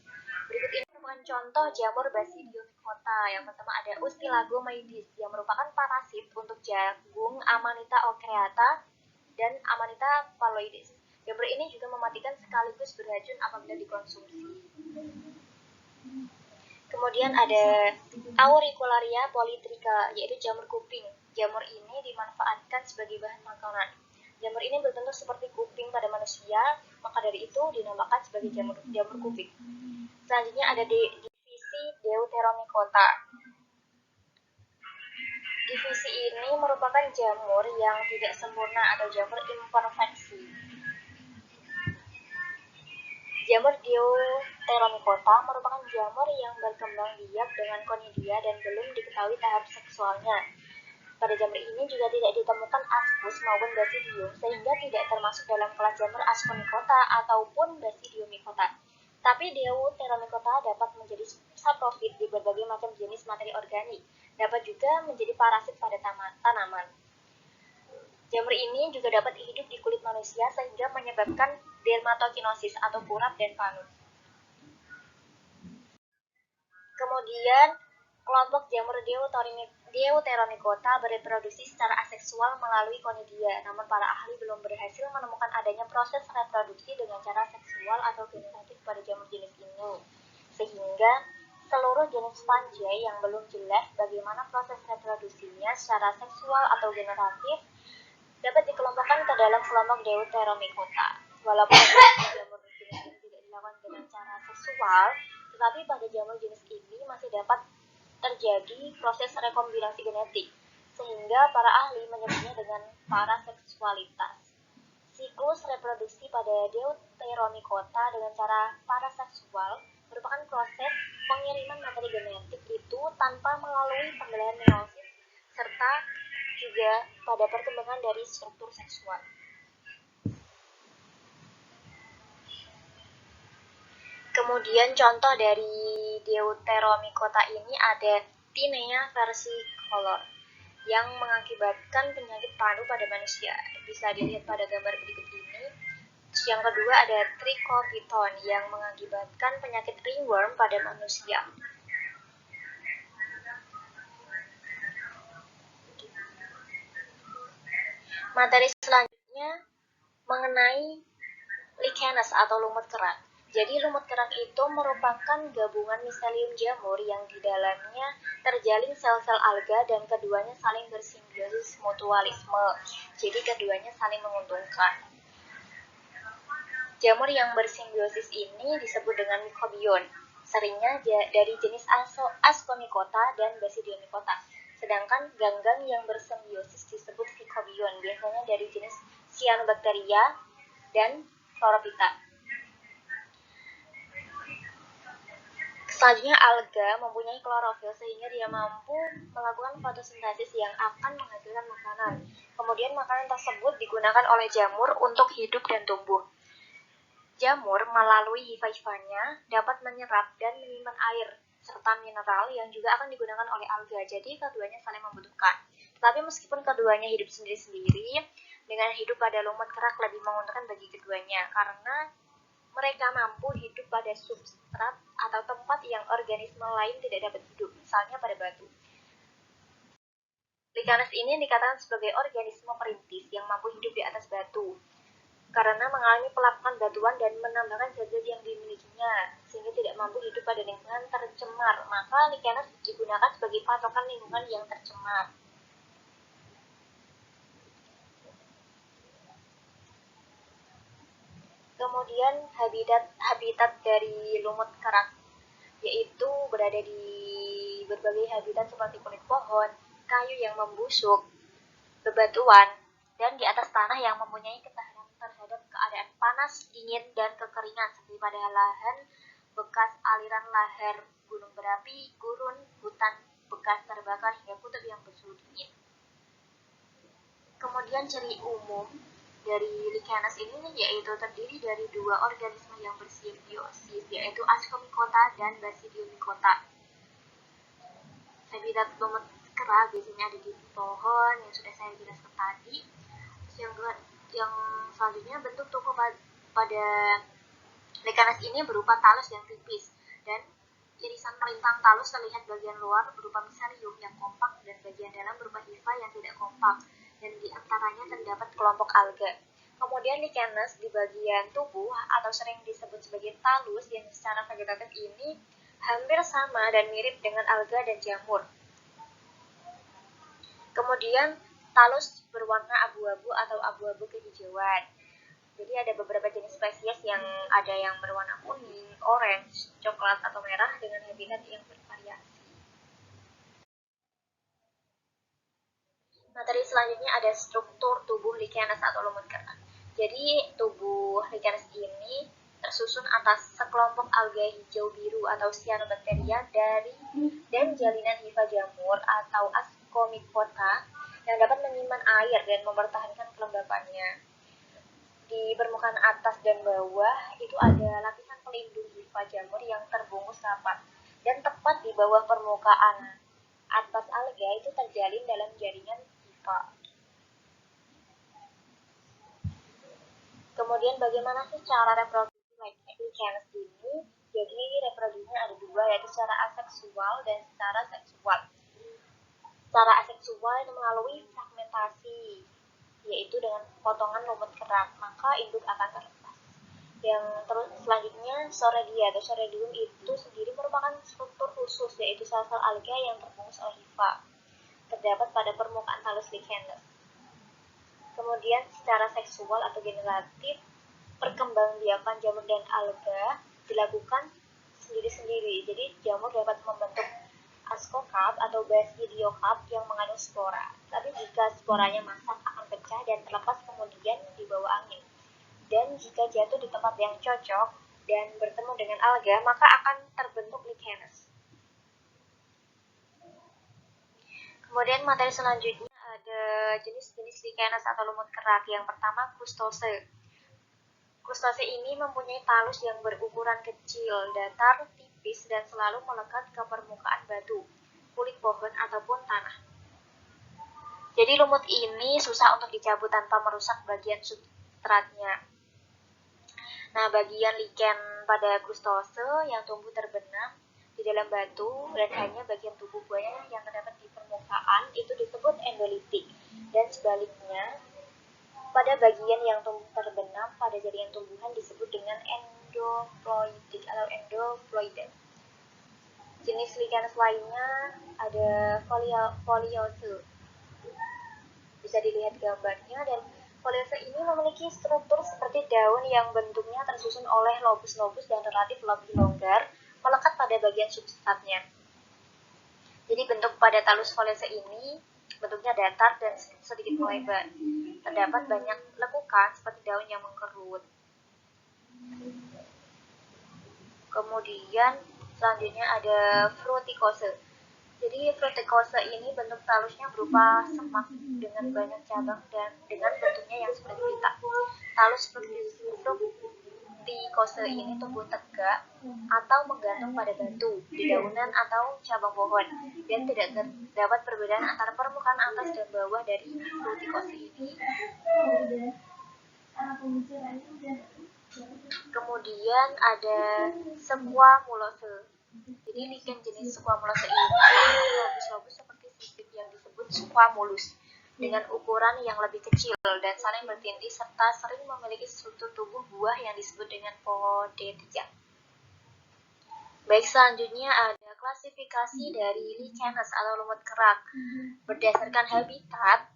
Berikut ini merupakan contoh jamur Basidiomycota. Yang pertama ada Ustilagomaedes yang merupakan parasit untuk jagung Amanita ocreata dan Amanita phalloides. Jamur ini juga mematikan sekaligus beracun apabila dikonsumsi. Kemudian ada Auricularia polytricha, yaitu jamur kuping. Jamur ini dimanfaatkan sebagai bahan makanan. Jamur ini berbentuk seperti kuping pada manusia, maka dari itu dinamakan sebagai jamur kuping. Selanjutnya ada divisi Deuteromycota. Divisi ini merupakan jamur yang tidak sempurna atau jamur imperfeksi. Jamur Deuteromycota merupakan jamur yang berkembang biak dengan konidia dan belum diketahui tahap seksualnya. Pada jamur ini juga tidak ditemukan ascus maupun basidium, sehingga tidak termasuk dalam kelas jamur Ascomycota ataupun Basidiomycota. Tapi Deuteromycota dapat menjadi saprofit di berbagai macam jenis materi organik, dapat juga menjadi parasit pada tanaman. Jamur ini juga dapat hidup di kulit manusia sehingga menyebabkan dermatokinosis atau kurap dan panut. Kemudian, kelompok jamur Deuteromycota bereproduksi secara aseksual melalui konidia, namun para ahli belum berhasil menemukan adanya proses reproduksi dengan cara seksual atau generatif pada jamur jenis ini, sehingga seluruh jenis fungi yang belum jelas bagaimana proses reproduksinya secara seksual atau generatif dapat dikelompokkan ke dalam kelompok Deuteromycota. Walaupun jamur jenis ini tidak dilakukan dengan cara seksual, tetapi pada jamur jenis ini masih dapat terjadi proses rekombinasi genetik, sehingga para ahli menyebutnya dengan paraseksualitas. Siklus reproduksi pada Deuteromycota dengan cara paraseksual merupakan proses pengiriman materi genetik itu tanpa melalui pembelahan meiosis, serta juga pada perkembangan dari struktur seksual. Kemudian contoh dari Deuteromycota ini ada Tinea versicolor yang mengakibatkan penyakit panu pada manusia. Bisa dilihat pada gambar berikut ini. Yang kedua ada Trichopiton yang mengakibatkan penyakit ringworm pada manusia. Materi selanjutnya mengenai lichenes atau lumut kerat. Jadi lumut kerak itu merupakan gabungan miselium jamur yang di dalamnya terjalin sel-sel alga dan keduanya saling bersimbiosis mutualisme. Jadi keduanya saling menguntungkan. Jamur yang bersimbiosis ini disebut dengan mikobion. Seringnya dari jenis Ascomycota dan Basidiomycota. Sedangkan ganggang yang bersimbiosis disebut Ficobion, biasanya dari jenis Cyanobacteria dan Chlorophyta. Selanjutnya alga mempunyai klorofil sehingga dia mampu melakukan fotosintesis yang akan menghasilkan makanan. Kemudian makanan tersebut digunakan oleh jamur untuk hidup dan tumbuh. Jamur melalui hifa-hifanya dapat menyerap dan menyimpan air serta mineral yang juga akan digunakan oleh alga. Jadi keduanya saling membutuhkan. Tetapi meskipun keduanya hidup sendiri-sendiri, dengan hidup pada lumut kerak lebih menguntungkan bagi keduanya karena mereka mampu hidup pada substrat atau tempat yang organisme lain tidak dapat hidup, misalnya pada batu. Lichanes ini dikatakan sebagai organisme perintis yang mampu hidup di atas batu karena mengalami pelapukan batuan dan menambahkan zat-zat yang dimilikinya sehingga tidak mampu hidup pada lingkungan tercemar. Maka Lichanes digunakan sebagai patokan lingkungan yang tercemar. Kemudian habitat dari lumut kerak yaitu berada di berbagai habitat seperti kulit pohon, kayu yang membusuk, bebatuan, dan di atas tanah yang mempunyai ketahanan terhadap keadaan panas, dingin, dan kekeringan seperti pada lahan bekas aliran lahar gunung berapi, gurun, hutan bekas terbakar hingga kutub yang bersuhu dingin. Kemudian ciri umum dari Lichanes ini yaitu terdiri dari dua organisme yang bersimbiosis yaitu Ascomycota dan Basidiomycota. Habitat lumut kerak biasanya ada di pohon yang sudah saya jelaskan tadi. Terus yang selanjutnya bentuk tubuh pada Lichanes ini berupa talus yang tipis dan irisan melintang talus terlihat bagian luar berupa miselium yang kompak dan bagian dalam berupa hifa yang tidak kompak. Dan di antaranya terdapat kelompok alga. Kemudian Lichanes di bagian tubuh atau sering disebut sebagai talus yang secara vegetatif ini hampir sama dan mirip dengan alga dan jamur. Kemudian talus berwarna abu-abu atau abu-abu kehijauan. Jadi ada beberapa jenis spesies yang ada yang berwarna kuning, orange, coklat atau merah dengan habitat yang bervariasi. Materi selanjutnya ada struktur tubuh Lichanes atau lumut kerak. Jadi tubuh Lichanes ini tersusun atas sekelompok alga hijau biru atau cyanobacteria dan jalinan hifa jamur atau Ascomycota yang dapat menyimpan air dan mempertahankan kelembapannya. Di permukaan atas dan bawah itu ada lapisan pelindung hifa jamur yang terbungkus rapat dan tepat di bawah permukaan atas alga itu terjalin dalam jaringan hifa. Kemudian bagaimana sih cara reproduksi Lichanes ini? Jadi reproduksinya ada dua, yaitu secara aseksual dan secara seksual. Secara aseksual itu melalui fragmentasi, yaitu dengan potongan lumut kerak, maka induk akan terlepas. Yang terus selanjutnya Soredia atau Soredium itu sendiri merupakan struktur khusus, yaitu sel-sel alga yang terbungkus oleh hifa, terdapat pada permukaan talus Lichanes. Kemudian secara seksual atau generatif, perkembangbiakan jamur dan alga dilakukan sendiri-sendiri. Jadi jamur dapat membentuk ascocarp atau basidiocarp yang mengandung spora. Tapi jika sporanya masak akan pecah dan terlepas kemudian di bawah angin. Dan jika jatuh di tempat yang cocok dan bertemu dengan alga, maka akan terbentuk Lichanes. Kemudian materi selanjutnya ada jenis-jenis Lichanes atau lumut kerak. Yang pertama Crustose. Crustose ini mempunyai talus yang berukuran kecil, datar, tipis, dan selalu melekat ke permukaan batu, kulit pohon, ataupun tanah. Jadi lumut ini susah untuk dicabut tanpa merusak bagian substratnya. Nah, bagian lichen pada Crustose yang tumbuh terbenam di dalam batu dan hanya bagian tubuh buaya yang terdapat di permukaan itu disebut endolitik, dan sebaliknya pada bagian yang tumbuh terbenam pada jaringan tumbuhan disebut dengan endoploidik atau endoploida. Jenis lichens lainnya ada foliose. Bisa dilihat gambarnya, dan foliose ini memiliki struktur seperti daun yang bentuknya tersusun oleh lobus-lobus dan relatif lebih longgar melekat pada bagian substratnya. Jadi bentuk pada talus foliose ini bentuknya datar dan sedikit melebar. Terdapat banyak lekukan seperti daun yang mengkerut. Kemudian selanjutnya ada frutikose. Jadi frutikose ini bentuk talusnya berupa semak dengan banyak cabang dan dengan bentuknya yang seperti pita. Talus frutikose ini tumbuh tegak atau menggantung pada batu, dedaunan atau cabang pohon, dan tidak terdapat perbedaan antara permukaan atas dan bawah dari frutikose ini. Kemudian ada squamulose. Jadi lichen jenis squamulose ini memiliki lobus-lobus seperti sisip yang disebut squamulus dengan ukuran yang lebih kecil dan saling bertindih serta sering memiliki struktur tubuh buah yang disebut dengan podetia. Baik, selanjutnya ada klasifikasi dari lichens atau lumut kerak. Berdasarkan habitat,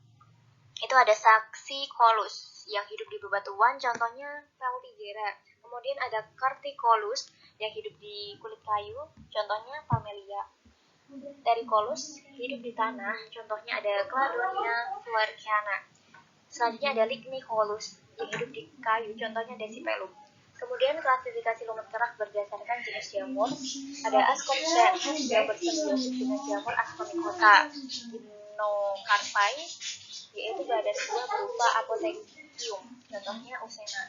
itu ada Saxicolus yang hidup di bebatuan, contohnya Peltigera. Kemudian ada Curticolus yang hidup di kulit kayu, contohnya Palmelia. Terricolus hidup di tanah, contohnya ada Cladonia flairciana. Selanjutnya ada Lignicolus yang hidup di kayu, contohnya Decipelum. Kemudian klasifikasi lumut kerak berdasarkan jenis jamur, ada Ascomyces yang bersimbiosis dengan jamur Ascomycota, Gymnocarpae, yaitu badan buah berupa apothekium, contohnya Usena.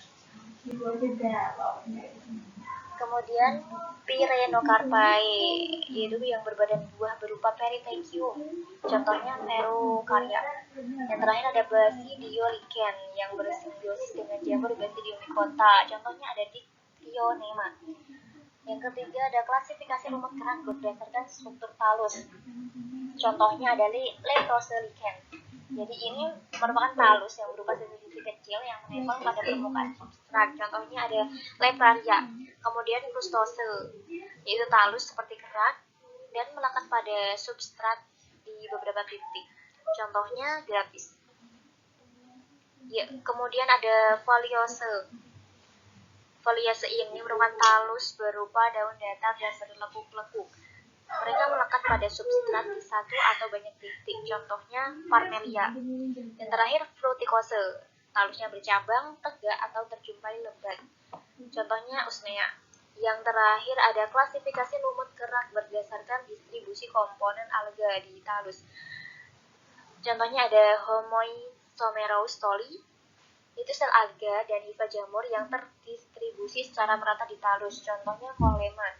Kemudian Pyrenocarpae, yaitu yang berbadan buah berupa perithekium, contohnya Verocarya. Yang terakhir ada Basidiolichen yang bersimbiosis dengan jamur Basidiomycota, contohnya ada Dictyonema. Yang ketiga ada klasifikasi lumut kerak berdasarkan struktur talus, contohnya ada Leprose lichen. Jadi ini merupakan talus yang berupa sisi-sisi kecil yang menempel pada permukaan substrat. Contohnya ada Lepraria. Kemudian frustose, yaitu talus seperti kerak dan melekat pada substrat di beberapa titik. Contohnya Graphis. Ya, kemudian ada foliose. Foliose ini merupakan talus berupa daun datar dan berlekuk-lekuk. Mereka melekat pada substrat di satu atau banyak titik, contohnya Parmelia. Dan terakhir frutikose, talusnya bercabang, tegak atau terjumpai lebat, contohnya Usnea. Yang terakhir ada klasifikasi lumut kerak berdasarkan distribusi komponen alga di talus. Contohnya ada Homoisomerous tholli, itu sel alga dan hifa jamur yang terdistribusi secara merata di talus, contohnya Coleman.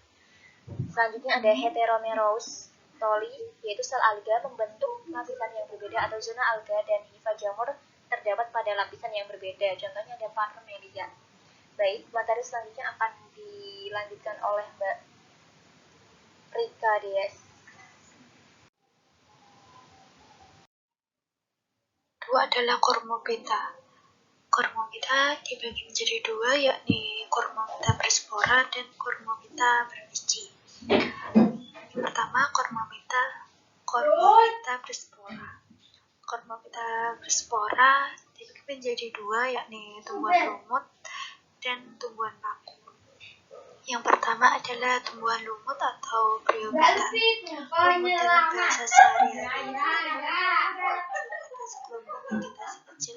Selanjutnya ada Heteromerous tholli, yaitu sel alga membentuk lapisan yang berbeda atau zona alga, dan hifa jamur terdapat pada lapisan yang berbeda, contohnya ada Parmelia. Baik, materi selanjutnya akan dilanjutkan oleh Mbak Rika Dias. Itu adalah Cormopita. Cormopita dibagi menjadi dua, yakni Cormopita berspora dan Cormopita berbiji. Yang pertama, Cormopita berspora. Cormopita berspora dibagi menjadi dua, yakni tumbuhan lumut dan tumbuhan paku. Yang pertama adalah tumbuhan lumut atau Bryophyta. Lumut dalam bahasa sehari-hari sekelompok vegetasi kecil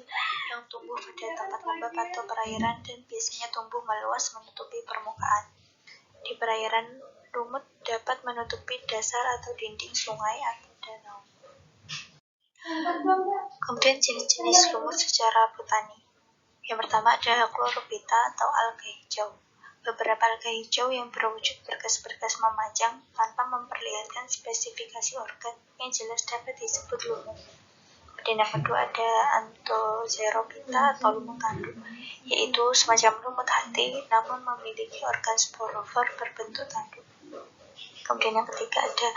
yang tumbuh pada tempat lembab atau perairan dan biasanya tumbuh meluas menutupi permukaan. Di perairan, lumut dapat menutupi dasar atau dinding sungai atau danau. Kemudian jenis-jenis lumut secara botani. Yang pertama ada Chlorophyta atau alga hijau. Beberapa alga hijau yang berwujud berkas-berkas memanjang tanpa memperlihatkan spesifikasi organ yang jelas dapat disebut lumut. Dan yang kedua ada Anthoxerophyta atau lumut tanduk, yaitu semacam lumut hati namun memiliki organ sporofor berbentuk tanduk. Kemudian yang ketiga ada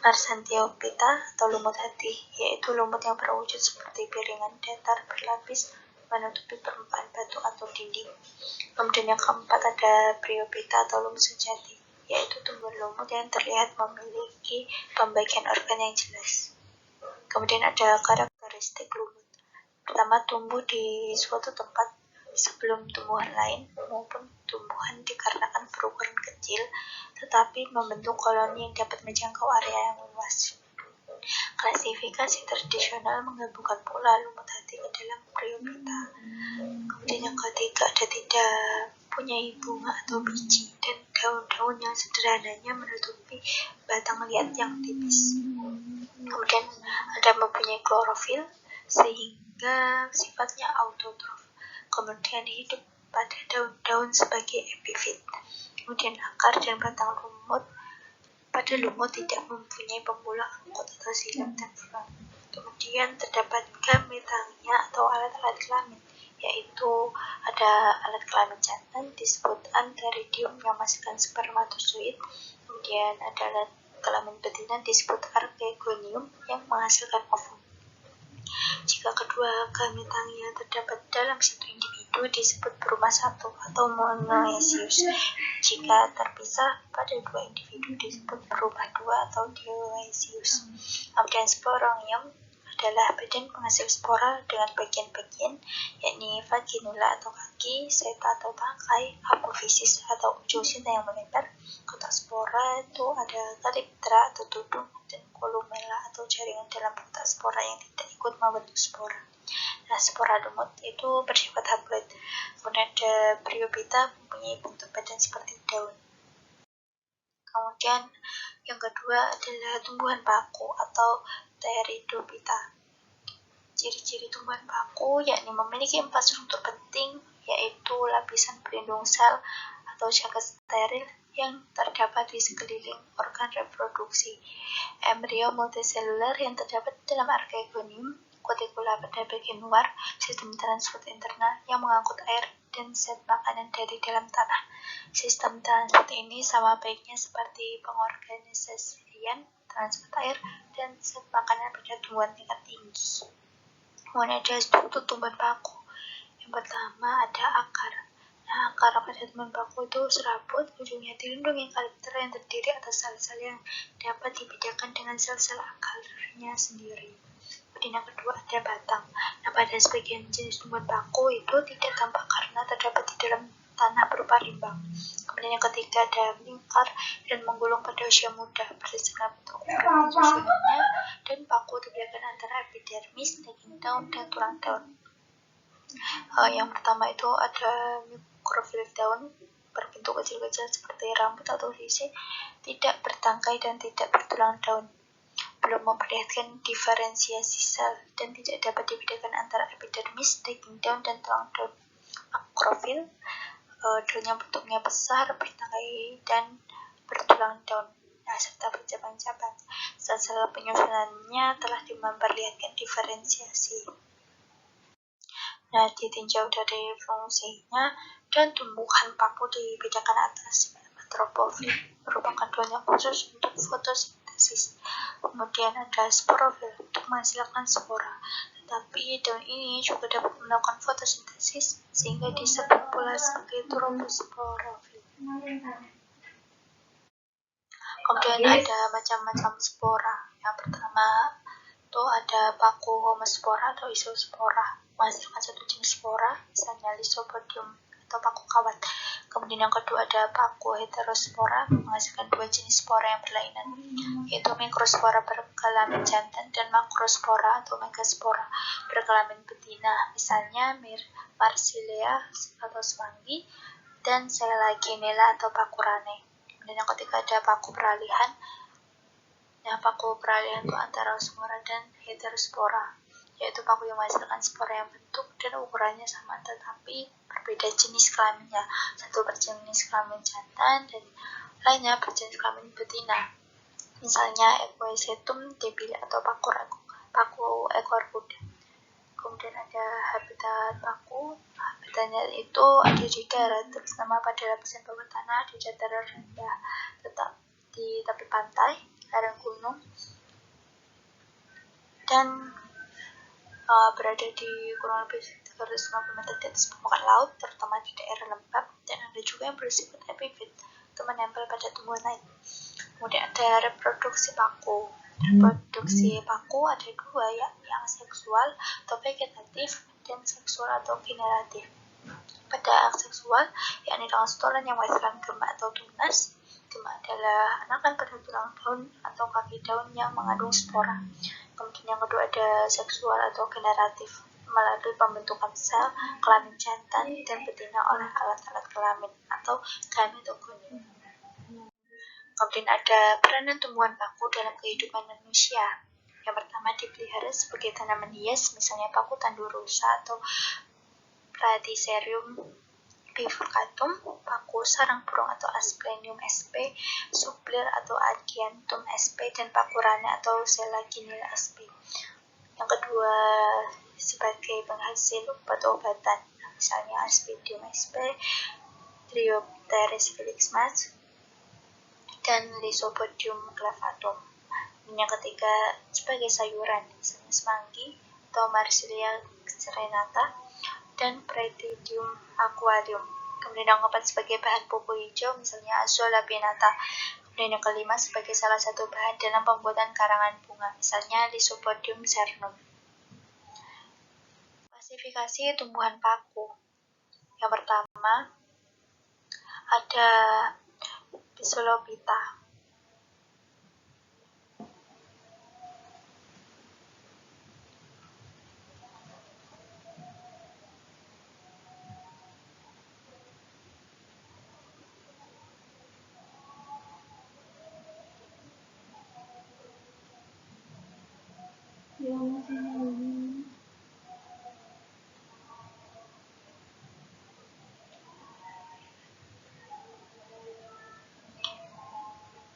Marsantiophyta atau lumut hati, yaitu lumut yang berwujud seperti piringan datar berlapis menutupi permukaan batu atau dinding. Kemudian yang keempat ada bryophyta atau lumut sejati, yaitu tumbuhan lumut yang terlihat memiliki pembagian organ yang jelas. Kemudian ada karakteristik lumut. Pertama, tumbuh di suatu tempat sebelum tumbuhan lain maupun tumbuhan dikarenakan berukuran kecil tetapi membentuk koloni yang dapat menjangkau area yang luas. Klasifikasi tradisional menggabungkan pula lumut hati ke dalam bryophyta. Kemudian yang ketiga ada tidak punya bunga atau biji dan daun-daun yang sederhananya menutupi batang liat yang tipis. Kemudian ada mempunyai klorofil sehingga sifatnya autotrof. Kemudian hidup pada daun-daun sebagai epifit. Kemudian akar dan batang lumut pada lumut tidak mempunyai pembuluh angkut atau silem temporal. Kemudian terdapat gametangnya atau alat-alat kelamin, yaitu ada alat kelamin jantan disebut antheridium yang menghasilkan spermatozoid. Kemudian ada alat kelamin betina disebut archegonium yang menghasilkan ovum. Jika kedua gametangnya terdapat dalam satu individu disebut berumah satu atau monoecious. Jika terpisah pada dua individu disebut berumah dua atau dioecious. Kemudian sporonium adalah badan penghasil spora dengan bagian-bagian, yakni vaginula atau kaki, seta atau tangkai, apophysis atau ujung sinta yang melebar. Kotak spora itu ada calyptra atau tudung dan columella atau jaringan dalam kotak spora yang tidak ikut membentuk spora. Nah, spora lumut itu bersifat haploid. Kemudian ada bryophyta mempunyai bentuk badan seperti daun. Kemudian yang kedua adalah tumbuhan paku atau pteridophyta. Ciri-ciri tumbuhan paku yakni memiliki 4 struktur penting, yaitu lapisan pelindung sel atau jaket steril yang terdapat di sekeliling organ reproduksi, embrio multiselular yang terdapat dalam archegonium, kutikula pada bagian luar, sistem transport internal yang mengangkut air dan zat makanan dari dalam tanah. Sistem transport ini sama baiknya seperti pengorganisasian transport air dan zat makanan pada tumbuhan tingkat tinggi. Kemudian ada struktur tumbuhan paku. Yang pertama ada akar. Nah, akar pada tumbuhan paku itu serabut, ujungnya dilindungi calyptra yang terdiri atas sel-sel yang dapat dibedakan dengan sel-sel akarnya sendiri. Kemudian yang kedua ada batang. Nah, pada sebagian jenis tumbuhan paku itu tidak tampak karena terdapat di dalam tanah berupa limbang. Kemudian yang ketiga ada lingkar dan menggulung pada usia muda berdasarkan bentuk ukuran susunannya, dan paku dibedakan antara epidermis, daging daun, dan tulang daun. Yang pertama itu ada mikrofil daun berbentuk kecil-kecil seperti rambut atau sisik, tidak bertangkai dan tidak bertulang daun. Belum memperlihatkan diferensiasi sel dan tidak dapat dibedakan antara epidermis, daging daun, dan tulang daun. Makrofil daunnya bentuknya besar, bertangkai, dan bertulang daun. Nah, serta bercabang-cabang. Sel-sel penyusunannya telah memperlihatkan diferensiasi. Nah, ditinjau dari fungsinya dan tumbuhan paku dibedakan atas. Antropofil merupakan daun yang khusus untuk fotosintesis. Kemudian ada sporofil untuk menghasilkan spora. Tetapi daun ini juga dapat melakukan fotosintesis sehingga disebut pula sebagai troposporofil. Kemudian ada macam-macam spora. Yang pertama itu ada paku homospora atau isospora, menghasilkan satu jenis spora, misalnya Lysopodium atau paku kawat. Kemudian yang kedua ada paku heterospora, menghasilkan dua jenis spora yang berlainan, yaitu mikrospora berkelamin jantan dan makrospora atau megaspora berkelamin betina, misalnya Marsilea atau semanggi dan Selaginella atau paku rane. Kemudian yang ketiga ada paku peralihan. Nah, paku peralihan itu antara spora dan heterospora, yaitu paku yang menghasilkan spora yang bentuk dan ukurannya sama tetapi berbeda jenis kelaminnya. Satu berjenis kelamin jantan dan lainnya berjenis kelamin betina. Misalnya Equisetum debile atau paku ekor kuda. Kemudian ada habitat paku. Habitatnya itu ada di darat, terutama pada lapisan bawah tanah di dataran rendah, tetap di tepi pantai, lereng gunung, dan berada di kurang lebih 350 meter di atas permukaan laut, terutama di daerah lembab, dan ada juga yang bersifat epifit atau menempel pada tumbuhan lain. Kemudian ada reproduksi paku. Reproduksi paku ada dua, yakni yang seksual atau vegetatif dan seksual atau generatif. Pada seksual, yakni dengan setoran yang menghasilkan gemak atau tunas. Gemak adalah anakan pada tulang daun atau kaki daun yang mengandung spora. Kemudian yang kedua ada seksual atau generatif, melalui pembentukan sel kelamin jantan dan betina oleh alat-alat kelamin atau gametogoni. Kemudian ada peranan tumbuhan paku dalam kehidupan manusia. Yang pertama, dipelihara sebagai tanaman hias, misalnya paku tandurosa atau Platycerium bifurcatum, paku sarang burung atau Asplenium sp, suplir atau Adiantum sp, dan paku rana atau Selaginella sp. Yang kedua, sebagai penghasil obat-obatan, misalnya Aspidium sp, Triopteris felixmas, dan Lysopodium clavatum. Dan yang ketiga, sebagai sayuran, misalnya semanggi atau Marsilia serenata dan Pretidium aquarium. Kemudian yang keempat, sebagai bahan pupuk hijau, misalnya Azolla pinnata. Kemudian yang kelima, sebagai salah satu bahan dalam pembuatan karangan bunga, misalnya Lysopodium cernum. Klasifikasi tumbuhan paku. Yang pertama, ada Phyllophyta.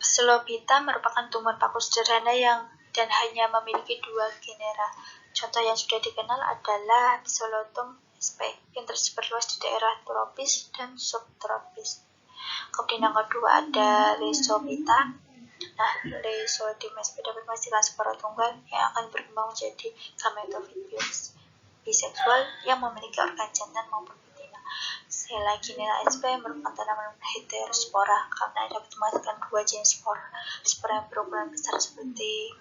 Phyllophyta merupakan tumbuhan paku sederhana yang dan hanya memiliki dua genera. Contoh yang sudah dikenal adalah Phyllostom sp. yang tersebar luas di daerah tropis dan subtropis. Kemudian yang kedua ada Rhizophyta. Nah, Rhizodium sp. dapat menghasilkan spora tunggal yang akan berkembang menjadi gametofit biseksual yang memiliki organ jantan maupun betina. Selaginella sp. merupakan tanaman heterospora karena dapat menghasilkan dua jenis spora. Spora yang berukuran besar seperti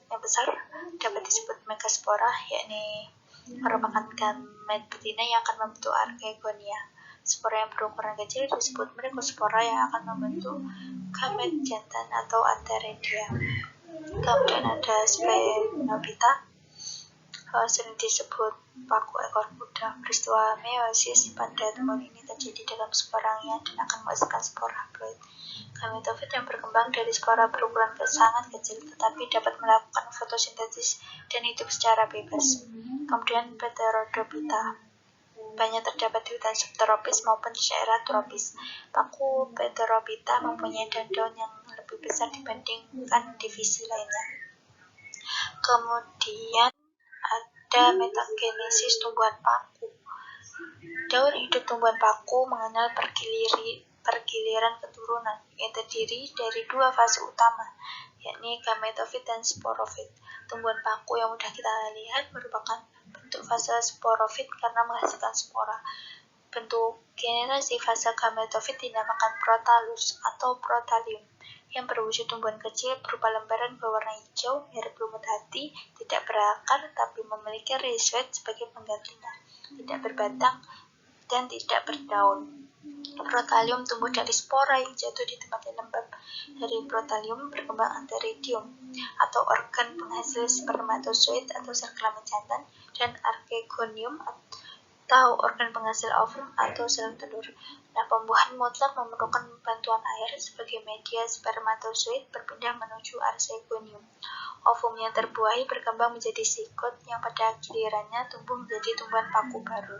yang besar dapat disebut megaspora, yakni merupakan gamet betina yang akan membentuk archegonia. Spora yang berukuran kecil disebut microspora yang akan membentuk gamet jantan atau antheredia. Kemudian ada Sphenophyta, sering disebut paku ekor kuda. Peristiwa meiosis pada tumbuhan ini terjadi dalam sporangnya dan akan menghasilkan spora haploid. Gametofit yang berkembang dari spora berukuran sangat kecil tetapi dapat melakukan fotosintesis dan hidup secara bebas. Kemudian Pteridophyta, banyak terdapat di hutan subtropis maupun di daerah tropis. Paku Pteridophyta mempunyai daun yang lebih besar dibandingkan divisi lainnya. Kemudian ada metagenesis tumbuhan paku. Daur hidup tumbuhan paku mengenal pergiliran keturunan yang terdiri dari dua fase utama, yakni gametofit dan sporofit. Tumbuhan paku yang mudah kita lihat merupakan bentuk fase sporofit karena menghasilkan spora. Bentuk generasi fase gametofit dinamakan prothallus atau prothallum, yang berwujud tumbuhan kecil berupa lembaran berwarna hijau, mirip lumut hati, tidak berakar tapi memiliki rhizode sebagai penggantinya, tidak berbatang dan tidak berdaun. Prothallium tumbuh dari spora yang jatuh di tempat yang lembab. Dari prothallium berkembang antheridium atau organ penghasil spermatozoid atau sel kelamin jantan, dan archegonium atau organ penghasil ovum atau sel telur. Nah, pembuahan mutlak memerlukan bantuan air sebagai media. Spermatozoid berpindah menuju archegonium. Ovum yang terbuahi berkembang menjadi zigot yang pada gilirannya tumbuh menjadi tumbuhan paku baru.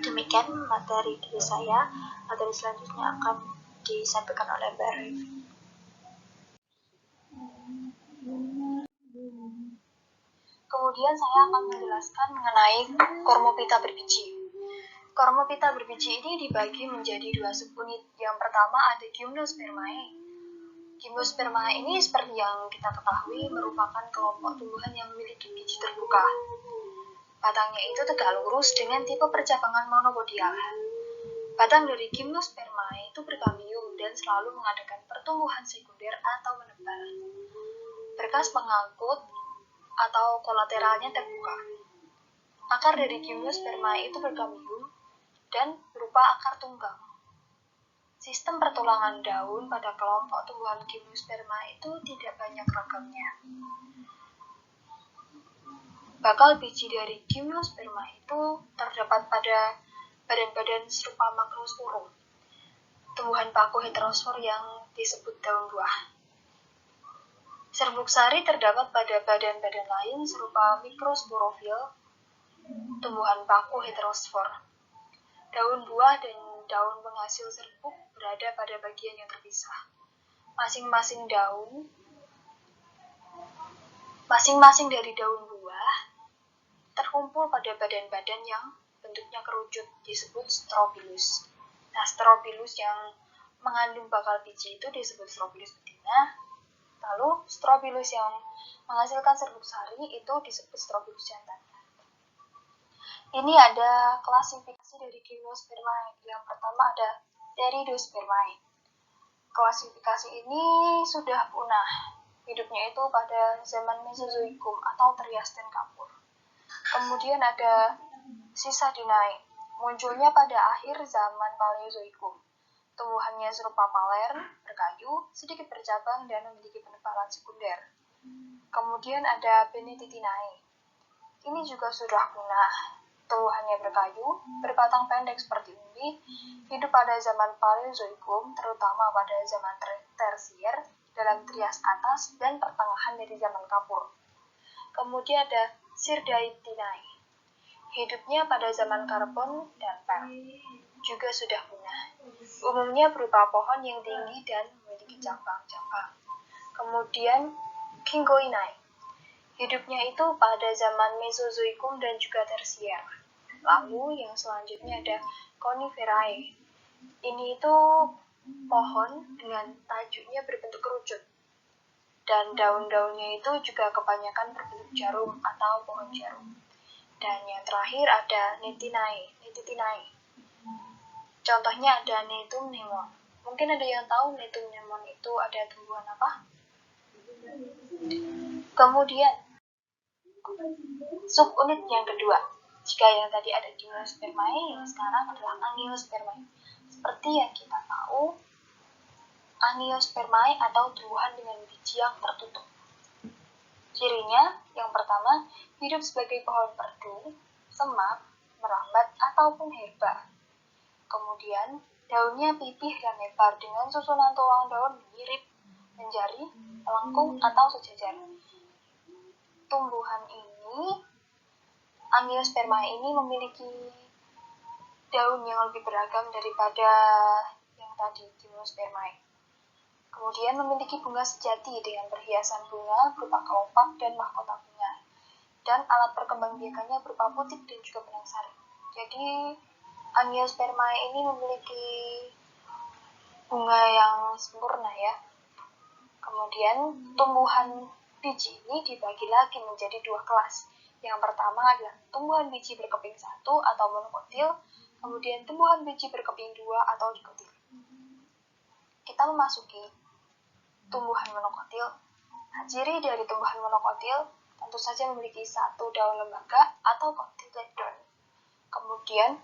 Demikian materi dari saya. Materi selanjutnya akan disampaikan oleh Mbak Revi. Kemudian saya akan menjelaskan mengenai Cormophyta berbiji. Cormophyta berbiji ini dibagi menjadi dua subunit. Yang pertama ada Gymnospermae. Gimnosperma ini seperti yang kita ketahui merupakan kelompok tumbuhan yang memiliki biji terbuka. Batangnya itu tegak lurus dengan tipe percabangan monopodial. Batang dari gimnosperma itu berkamium dan selalu mengadakan pertumbuhan sekunder atau menebal. Berkas pengangkut atau kolateralnya terbuka. Akar dari gimnosperma itu berkamium dan berupa akar tunggang. Sistem pertulangan daun pada kelompok tumbuhan gimnosperma itu tidak banyak ragamnya. Bakal biji dari gimnosperma itu terdapat pada badan-badan serupa makrosporum, tumbuhan paku heterosfor yang disebut daun buah. Serbuk sari terdapat pada badan-badan lain serupa mikrosporofil, tumbuhan paku heterosfor. Daun buah dan daun penghasil serbuk berada pada bagian yang terpisah. Masing-masing dari daun buah terkumpul pada badan-badan yang bentuknya kerucut, disebut strobilus. Nah, strobilus yang mengandung bakal biji itu disebut strobilus betina. Lalu strobilus yang menghasilkan serbuk sari itu disebut strobilus jantan. Ini ada klasifikasi dari gimnospermae. Yang pertama ada Pteridospermae. Klasifikasi ini sudah punah. Hidupnya itu pada zaman Mesozoikum atau Trias dan Kapur. Kemudian ada Cisadinae. Munculnya pada akhir zaman Paleozoikum. Tumbuhannya serupa paler, berkayu, sedikit bercabang, dan memiliki penebalan sekunder. Kemudian ada Benedictinae. Ini juga sudah punah. Tumbuhannya berkayu, berbatang pendek seperti umbi, hidup pada zaman Paleozoikum, terutama pada zaman Tersier, dalam Trias atas dan pertengahan dari zaman Kapur. Kemudian ada Syrdaitinae. Hidupnya pada zaman Karbon dan Per, juga sudah punah. Umumnya berupa pohon yang tinggi dan memiliki cabang-cabang. Kemudian Gingoinae. Hidupnya itu pada zaman Mesozoikum dan juga Tersier. Lalu yang selanjutnya ada Coniferae. Ini itu pohon dengan tajuknya berbentuk kerucut. Dan daun-daunnya itu juga kebanyakan berbentuk jarum atau pohon jarum. Dan yang terakhir ada Nitinae. Contohnya ada Netum nemon. Mungkin ada yang tahu Netum nemon itu ada tumbuhan apa? Kemudian subunit yang kedua. Jika yang tadi ada Gimnospermae, yang sekarang adalah Angiospermae. Seperti yang kita tahu, Angiospermae atau tumbuhan dengan biji yang tertutup. Cirinya, yang pertama, hidup sebagai pohon perdu, semak, merambat, ataupun herba. Kemudian, daunnya pipih dan lebar dengan susunan tulang daun mirip, menjari, melengkung, atau sejajar. Tumbuhan ini, Angiospermae ini memiliki daun yang lebih beragam daripada yang tadi, Gimnospermae. Kemudian memiliki bunga sejati dengan perhiasan bunga berupa kelopak dan mahkota bunga. Dan alat perkembangbiakannya berupa putik dan juga benang sari. Jadi, Angiospermae ini memiliki bunga yang sempurna ya. Kemudian, tumbuhan biji ini dibagi lagi menjadi dua kelas. Yang pertama adalah tumbuhan biji berkeping satu atau monokotil, kemudian tumbuhan biji berkeping dua atau dikotil. Kita memasuki tumbuhan monokotil. Nah, ciri dari tumbuhan monokotil tentu saja memiliki satu daun lembaga atau kotiledon. Kemudian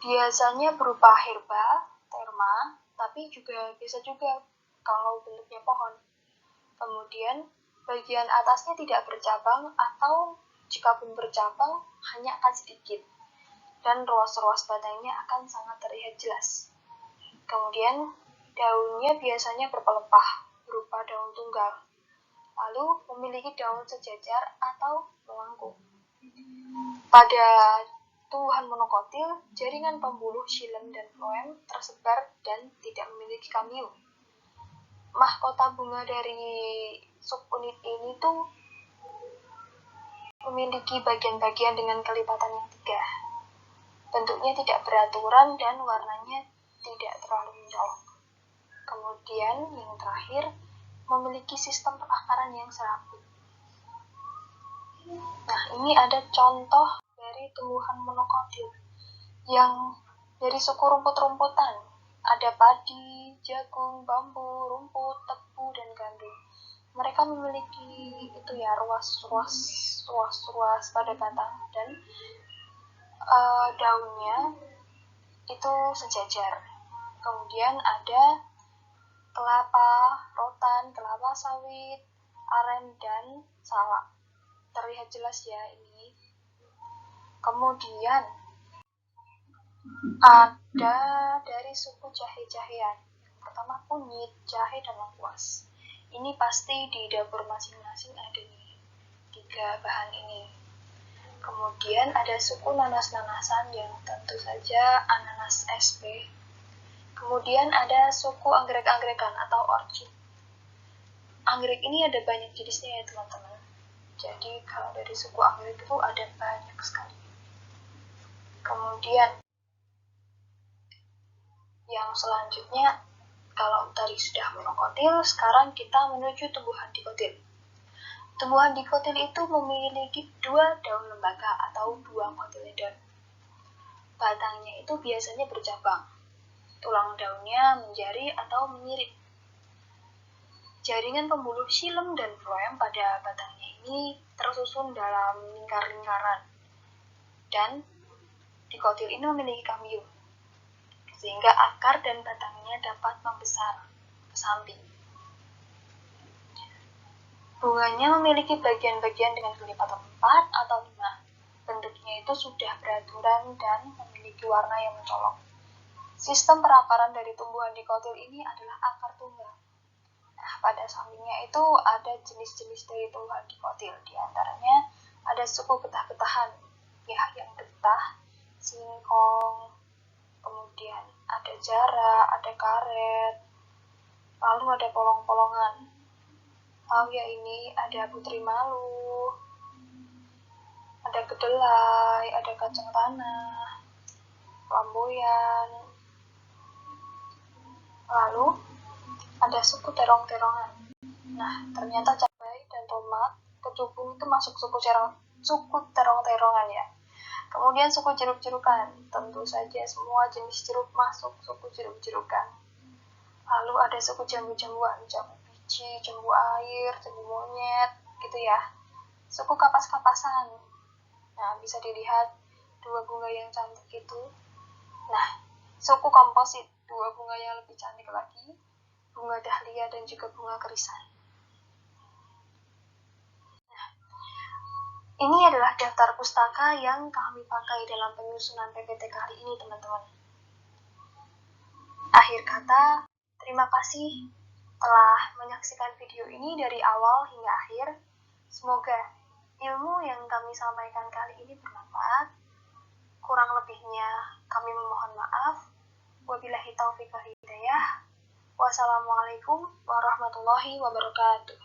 biasanya berupa herba, terma, tapi juga bisa juga kalau bentuknya pohon. Kemudian bagian atasnya tidak bercabang atau jika pun bercabang hanya akan sedikit dan ruas-ruas batangnya akan sangat terlihat jelas. Kemudian daunnya biasanya berpelepah berupa daun tunggal, lalu memiliki daun sejajar atau melengkung. Pada tumbuhan monokotil, jaringan pembuluh xilem dan floem tersebar dan tidak memiliki kamium. Mahkota bunga dari subunit ini tuh memiliki bagian-bagian dengan kelipatan yang 3. Bentuknya tidak beraturan dan warnanya tidak terlalu mencolok. Kemudian Kemudian yang terakhir, memiliki sistem perakaran yang serabut. Nah, ini ada contoh dari tumbuhan monokotil yang dari suku rumput-rumputan. Ada padi, jagung, bambu, rumput, tebu, dan gandum. Mereka memiliki ruas pada batang dan daunnya itu sejajar. Kemudian ada kelapa, rotan, kelapa sawit, aren, dan salak. Terlihat jelas ya ini. Kemudian ada dari suku jahe-jahean. Pertama kunyit, jahe, dan lengkuas. Ini pasti di dapur masing-masing ada nih 3 bahan ini. Kemudian ada suku nanas-nanasan yang tentu saja ananas SP. Kemudian ada suku anggrek-angrekan atau orchid. Anggrek ini ada banyak jenisnya ya teman-teman. Jadi kalau dari suku anggrek itu ada banyak sekali. Kemudian yang selanjutnya, kalau tadi sudah monokotil, sekarang kita menuju tumbuhan dikotil. Tumbuhan dikotil itu memiliki 2 daun lembaga atau 2 kotiledon. Batangnya itu biasanya bercabang. Tulang daunnya menjari atau menyirik. Jaringan pembuluh xilem dan floem pada batangnya ini tersusun dalam lingkar-lingkaran. Dan dikotil ini memiliki kambium, sehingga akar dan batangnya dapat membesar ke samping. Bunganya memiliki bagian-bagian dengan kelipatan 4 atau 5. Bentuknya itu sudah beraturan dan memiliki warna yang mencolok. Sistem perakaran dari tumbuhan dikotil ini adalah akar tunggal. Nah, pada sampingnya itu ada jenis-jenis dari tumbuhan dikotil. Di antaranya ada suku getah-getahan, ya, yang getah, singkong, kemudian ada jara, ada karet, lalu ada polong-polongan. Tahu ya ini, ada putri malu, ada kedelai, ada kacang tanah, flamboyan. Lalu ada suku terong-terongan. Nah, ternyata cabai dan tomat, kecubung itu masuk suku terong-terongan ya. Kemudian suku jeruk-jerukan, tentu saja semua jenis jeruk masuk suku jeruk-jerukan. Lalu ada suku jambu-jambuan, jambu biji, jambu air, jambu monyet, gitu ya. Suku kapas-kapasan. Nah, bisa dilihat 2 bunga yang cantik itu. Nah, suku komposit, 2 bunga yang lebih cantik lagi, bunga dahlia dan juga bunga kerisan. Nah, ini adalah daftar pustaka yang kami pakai dalam penyusunan PPT kali ini, teman-teman. Akhir kata, terima kasih telah menyaksikan video ini dari awal hingga akhir. Semoga ilmu yang kami sampaikan kali ini bermanfaat. Kurang lebihnya kami memohon maaf. Wabillahi taufiq wal hidayah. Wassalamualaikum warahmatullahi wabarakatuh.